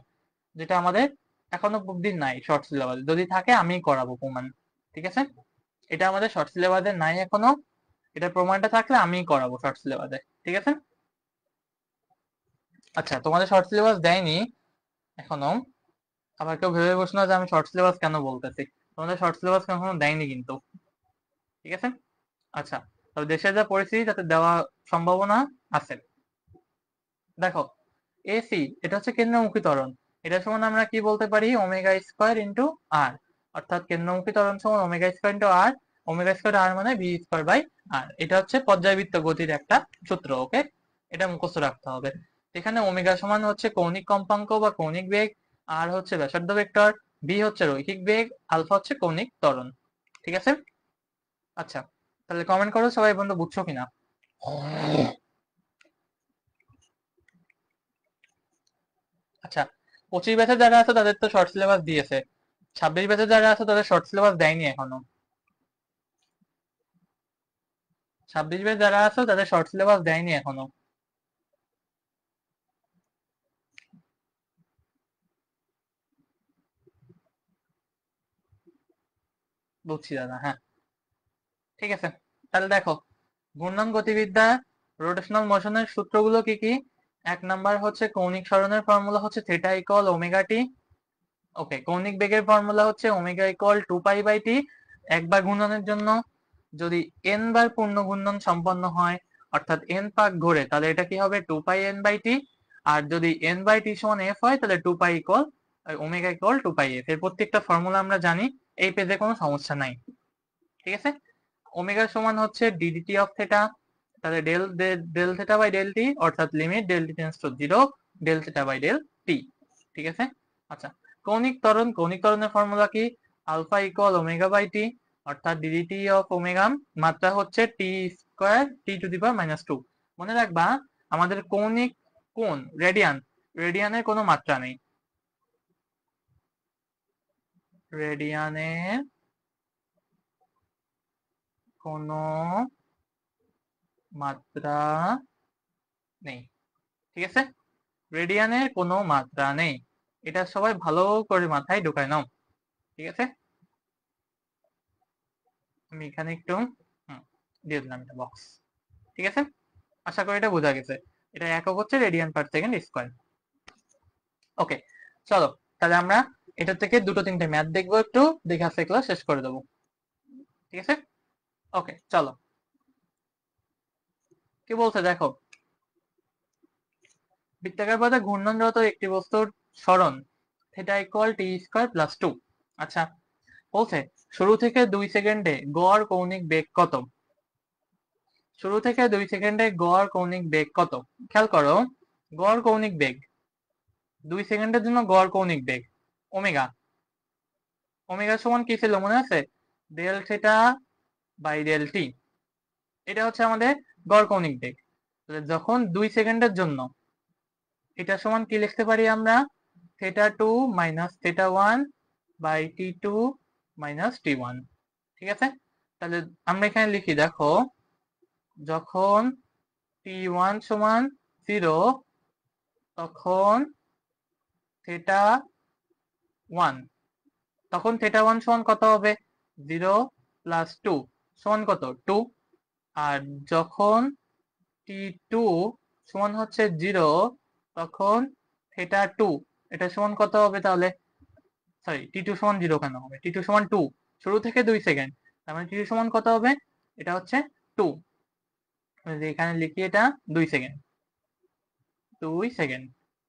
যেটা আমাদের এখনো অব্দি নাই শর্ট সিলেবাসে। যদি থাকে আমি করাবো প্রমাণ, ঠিক আছে? এটা আমাদের শর্ট সিলেবাসে নাই এখনো, এটা প্রমাণটা থাকলে আমিই করাবো শর্ট সিলেবাসে, ঠিক আছে? আচ্ছা, তোমাদের শর্ট সিলেবাস দেয়নি এখনো, আবার কেউ ভেবে বসো না যে আমি শর্ট সিলেবাস কেন বলতেছি। তোমাদের শর্ট সিলেবাস এখনো দেয়নি কিন্তু, ঠিক আছে? আচ্ছা, তবে দেশের যা পরিস্থিতি তাতে দেওয়া সম্ভাবনা আছে। দেখো, এসি এটা হচ্ছে কেন্দ্রমুখী ত্বরণ, এটা সমান আমরা কি বলতে পারি, ওমেগা স্কয়ার ইন্টু আর, অর্থাৎ কেন্দ্রমুখী ত্বরণ সমান ওমেগা স্কয়ার ইন্টু আর, ওমেগা স্কয়ার আর মানে ভি স্কয়ার বাই আর। এটা হচ্ছে পর্যায়বৃত্ত গতির একটা সূত্র। ওকে, এটা মুখস্থ রাখতে হবে। এখানে ওমেগা সমান হচ্ছে কৌণিক কম্পাঙ্ক বা কৌণিক বেগ, আর হচ্ছে ব্যাসার্ধ ভেক্টর, ভি হচ্ছে রৈখিক বেগ, আলফা হচ্ছে কৌণিক ত্বরণ, ঠিক আছে? আচ্ছা, তাহলে কমেন্ট করো সবাই বন্ধু বুঝছো কিনা। আচ্ছা, 25 ব্যাচে যারা আছে তাদের তো শর্ট সিলেবাস দিয়েছে, 26 ব্যাচে যারা আছে তাদের শর্ট সিলেবাস দেয়নি এখনো। 26 ব্যাচ যারা আছে তাদের শর্ট সিলেবাস দেয়নি এখনো। বুঝছি দাদা, হ্যাঁ, ঠিক আছে। তাহলে দেখো, ঘূর্ণন গতিবিদ্যা, রোটেশনাল মোশনের সূত্রগুলো কি কি? এক নাম্বার হচ্ছে কৌণিক সরণের ফর্মুলা হচ্ছে থিটা ইকুয়াল ওমেগা টি। ওকে, কৌণিক বেগের ফর্মুলা হচ্ছে omega equal 2 pi by T. একবার ঘূর্ণনের জন্য যদি এন বার পূর্ণ ঘূর্ণন সম্পন্ন হয়, অর্থাৎ এন পাক ঘোরে, তাহলে এটা কি হবে 2 পাই এন বাই টি। আর যদি এন বাই টি সমান এফ হয় তাহলে 2 পাই ইকুয়াল ওমেগা ইকুয়াল 2 পাই এফ। এর প্রত্যেকটা ফর্মুলা আমরা জানি, এই পেজে কোনো সমস্যা নাই, ঠিক আছে? ওমেগা সমান হচ্ছে ডিডিটি অফ থেটা, তাহলে del del theta by del t, অর্থাৎ limit del T tends to 0 del theta by del t, ঠিক আছে? আচ্ছা, কৌণিক ত্বরণ, কৌণিক ত্বরণের ফর্মুলা কি? Alpha equal omega by t, অর্থাৎ ডিডিটি অফ ওমেগা, মাত্রা হচ্ছে টি স্কয়ার টি টু দি পাওয়ার -2। মনে রাখবা, আমাদের কৌণিক কোণ রেডিয়ান, রেডিয়ানের কোনো মাত্রা নেই, রেডিয়ানের কোনো মাত্রা নেই, ঠিক আছে? রেডিয়ানের কোনো মাত্রা নেই, এটা সবাই ভালো করে মাথায় ঢুকায় নাও, ঠিক আছে? আমি এখানে একটু দিয়ে দিলাম একটা বক্স, ঠিক আছে? আশা করি এটা বোঝা গেছে। এটা একক হচ্ছে রেডিয়ান পার সেকেন্ড স্কয়ার। ওকে, চলো তাহলে আমরা এটা থেকে দুটো তিনটে ম্যাথ দেখবো, একটু দেখে আজকে ক্লাস শেষ করে দেবো, ঠিক আছে? ওকে, চলো, কি বলছে দেখো, বৃত্তাকার পথে ঘূর্ণনরত একটি বস্তুর সরণ থিটা ইকুয়াল টি স্কয়ার প্লাস 2। আচ্ছা, বলছে শুরু থেকে 2 সেকেন্ডে গড় কৌণিক বেগ কত? শুরু থেকে 2 সেকেন্ডে গড় কৌণিক বেগ কত? খেয়াল করো, গড় কৌণিক বেগ 2 সেকেন্ডের জন্য গড় কৌণিক বেগ ওমেগা, ওমেগা সমান কি ছিল মনে আছে? Del theta by del t, এটা হচ্ছে আমাদের গড় কৌণিক বেগ। তাহলে যখন 2 সেকেন্ডের জন্য, এটা সমান কি লিখতে পারি আমরা? θ2 minus θ1 by t2 minus t1, ঠিক আছে? তাহলে আমরা এখানে লিখি, দেখো যখন t1 সমান 0 তখন θ1, তখন θ1 সমান কত হবে? 0 প্লাস 2 সমান কত? 2। আর যখন t2 সমান হচ্ছে 0 তখন θ2, এটা সমান কত হবে তাহলে? সরি t2 সমান 0 কেন হবে, t2 সমান 2, শুরু থেকে 2 সেকেন্ড, তার মানে t2 সমান কত হবে, এটা হচ্ছে 2, এখানে লিখি এটা 2 সেকেন্ড, 2 সেকেন্ড,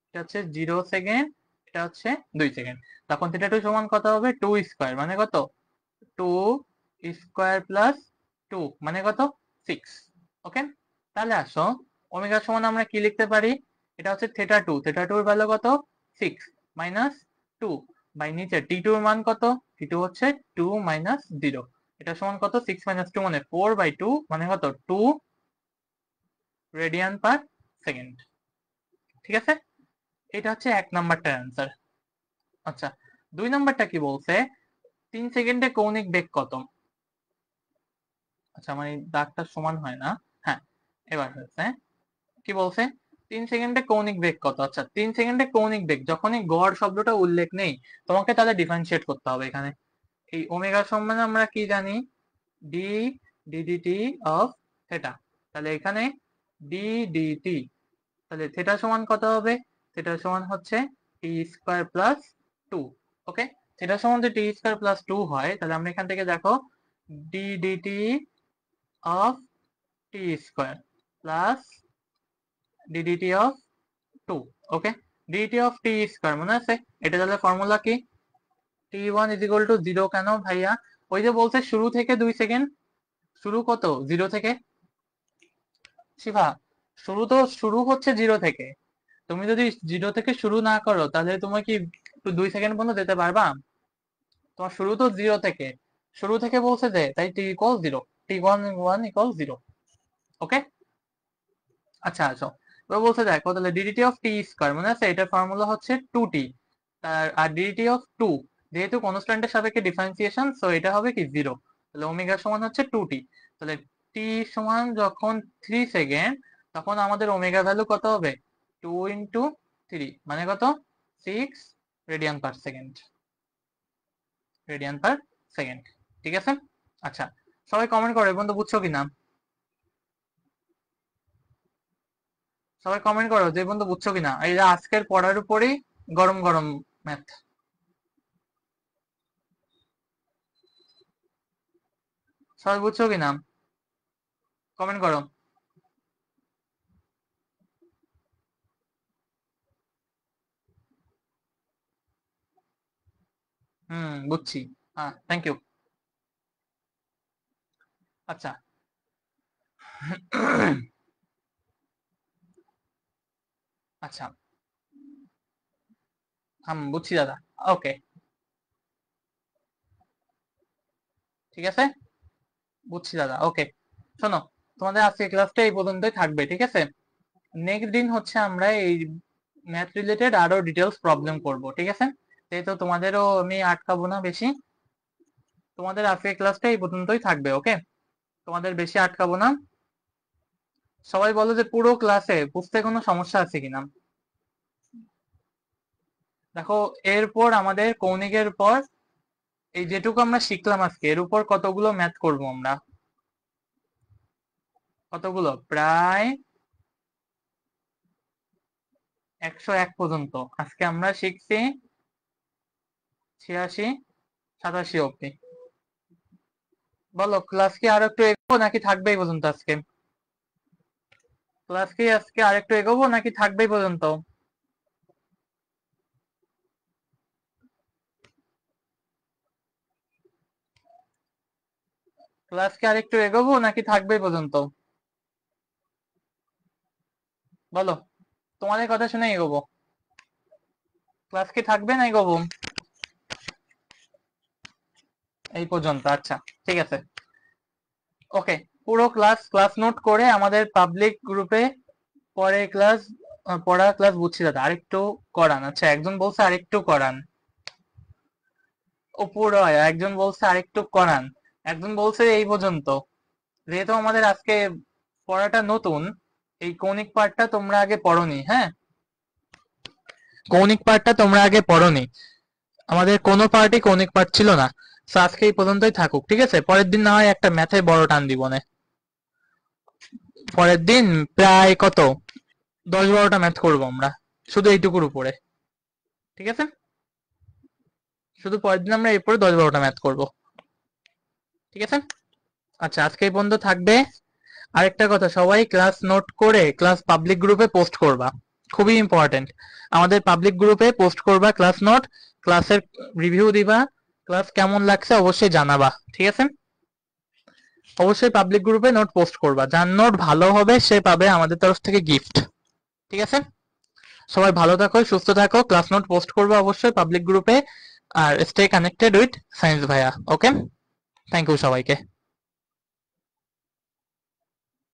এটা হচ্ছে 0 সেকেন্ড, এটা হচ্ছে 2 সেকেন্ড, তখন θ2 সমান কত হবে, 2 স্কয়ার মানে কত, 2 স্কয়ার প্লাস 2 মানে কত, 6। ওকে, তাহলে আসো ওমেগা সমান আমরা কি লিখতে পারি, এটা হচ্ছে θ2, θ2 এর ভ্যালু কত, 6 মাইনাস 2 বাই নিচে t2 এর মান কত, t2 হচ্ছে 2 মাইনাস 0, এটা সমান কত, 6 মাইনাস 2 মানে 4/2 মানে কত, 2 রেডিয়ান পার সেকেন্ড। ঠিক আছে, এটা হচ্ছে 1 নাম্বারটার অ্যান্সার। আচ্ছা, 2 নাম্বারটা কি বলছে, 3 সেকেন্ডে কৌণিক বেগ কত। আচ্ছা, আমার এই দাগটা সমান হয় না, হ্যাঁ এবার হয়েছে, কি বলছে, 3 সেকেন্ডে কৌণিক বেগ কত। আচ্ছা, 3 সেকেন্ডে কৌণিক বেগ, যখনই গড় শব্দটা উল্লেখ নেই, তোমাকে তাহলে ডিফারেন্সিয়েট করতে হবে এখানে। এই ওমেগা সমান আমরা কি জানি, ডি ডিডিটি অফ থেটা, তাহলে এখানে ডি ডিটি, তাহলে থেটা সমান কত হবে, থেটা সমান হচ্ছে টি স্কয়ার প্লাস 2। ওকে, থেটা সমান যদি টি স্কয়ার প্লাস 2 হয়, তাহলে আমরা এখান থেকে দেখো d dt of t square plus d dt of 2। Okay, d dt of t square মনে আছে, এটা তাহলে ফর্মুলা কি, t1 ইজ ইকুয়াল টু 0 কেন ভাইয়া, ওই যে বলছে শুরু থেকে 2 সেকেন্ড, শুরু কত 0 থেকে, শিভা শুরু হচ্ছে 0 থেকে, তুমি যদি 0 থেকে শুরু না করো তাহলে তোমার কি 2 সেকেন্ড পর্যন্ত যেতে পারবা, তোমার শুরু তো 0 থেকে, শুরু থেকে বলছে যে, তাই t ইকুয়াল 0, t1 ইকুয়াল 0। ওকে, আচ্ছা আসো, এবার বলছে দেখো তাহলে ডিডিটি অফ টি স্কয়ার মনে আছে, এটার ফর্মুলা হচ্ছে 2t, আর ডিডিটি অফ 2 যেহেতু কনস্ট্যান্টের সাপেক্ষে ডিফারেন্সিয়েশন, সো এটা হবে কি 0, তাহলে ওমেগা সমান হচ্ছে 2t, তাহলে টি সমান যখন 3 সেকেন্ড, তখন আমাদের ওমেগা ভ্যালু কত হবে, 2 ইন্টু 3 মানে কত, 6 radian per second, radian per second. ঠিক আছে, আচ্ছা সবাই কমেন্ট করো, এই পর্যন্ত বুঝছো কিনা, সবাই কমেন্ট করো যে পর্যন্ত বুঝছো কিনা, এই যে আজকের পড়ার উপরেই গরম গরম ম্যাথ, সবাই বুঝছো কিনা, কমেন্ট করো। বুঝছি, হ্যাঁ থ্যাংক ইউ। আচ্ছা আচ্ছা, বুঝছি দাদা, ওকে ঠিক আছে, বুঝছি দাদা, ওকে। শোনো, তোমাদের আজকে ক্লাসটা এই পর্যন্তই থাকবে, ঠিক আছে, নেক্সট দিন হচ্ছে আমরা এই ম্যাথ রিলেটেড আরো ডিটেলস প্রবলেম করব, ঠিক আছে, যেহেতু তোমাদেরও আমি আটকাবো না বেশি, তোমাদের আজকে ক্লাসটা এই পর্যন্তই থাকবে, ওকে, তোমাদের বেশি আটকাবো না। সবাই বলো যে পুরো ক্লাসে বুঝতে কোনো সমস্যা আছে কিনা। দেখো, এরপর আমাদের কৌণিকের পর এই যেটুকু আমরা শিখলাম আজকে, এর উপর কতগুলো ম্যাথ করব আমরা, কতগুলো, প্রায় 101 পর্যন্ত আজকে আমরা শিখছি, 86 87 অব্দি। বলো, ক্লাস কি আর একটু এগোবো নাকি থাকবে এই পর্যন্ত আজকে, ক্লাস কি আজকে আর একটু এগোবো নাকি থাকবে এই পর্যন্ত, ক্লাস কি আর একটু এগোবো নাকি থাকবে এই পর্যন্ত, বলো, তোমাদের কথা শুনে এগোবো, ক্লাস কি থাকবে না এগোবো, এই পর্যন্ত, আচ্ছা ঠিক আছে, ওকে, পুরো ক্লাস নোট করে আমাদের পাবলিক গ্রুপে পরে পড়া ক্লাস বুঝছি দাদা, আরেকটু করান, আচ্ছা একজন বলছে আরেকটু করান, ও পুরো একজন বলছে আরেকটু করান, একজন বলছে এই পর্যন্ত, যেহেতু আমাদের আজকে পড়াটা নতুন, এই কৌণিক পার্টটা তোমরা আগে পড়োনি, হ্যাঁ কৌণিক পার্টটা তোমরা আগে পড়োনি, আমাদের কোনো পার্টই কৌণিক পার্ট ছিল না, তো আজকে এই পর্যন্তই থাকুক, ঠিক আছে, পরের দিন না হয় একটা ম্যাথে বড় টান দিব না, পরের দিন প্রায় কত 10-12টা ম্যাথ করবো আমরা শুধু এইটুকুর উপরে, ঠিক আছে। শুধু পরের দিন আমরা এরপরে 10-12টা ম্যাথ করব, ঠিক আছে? আচ্ছা, আজকে এই পর্যন্ত থাকবে। আরেকটা কথা, সবাই ক্লাস নোট করে ক্লাস পাবলিক গ্রুপে পোস্ট করবা, খুবই ইম্পর্টেন্ট। আমাদের পাবলিক গ্রুপে পোস্ট করবা ক্লাস নোট, ক্লাসের রিভিউ দিবা, ক্লাস কেমন লাগছে অবশ্যই জানাবা, ঠিক আছে? অবশ্যই পাবলিক গ্রুপে নোট পোস্ট করবা, যার নোট ভালো হবে সে পাবে আমাদের তরফ থেকে গিফট, ঠিক আছে? সবাই ভালো থাকো, সুস্থ থাকো, ক্লাস নোট পোস্ট করবা অবশ্যই পাবলিক গ্রুপে, আর স্টে কানেক্টেড উইথ সায়েন্স ভাইয়া। ওকে, থ্যাংক ইউ সবাইকে।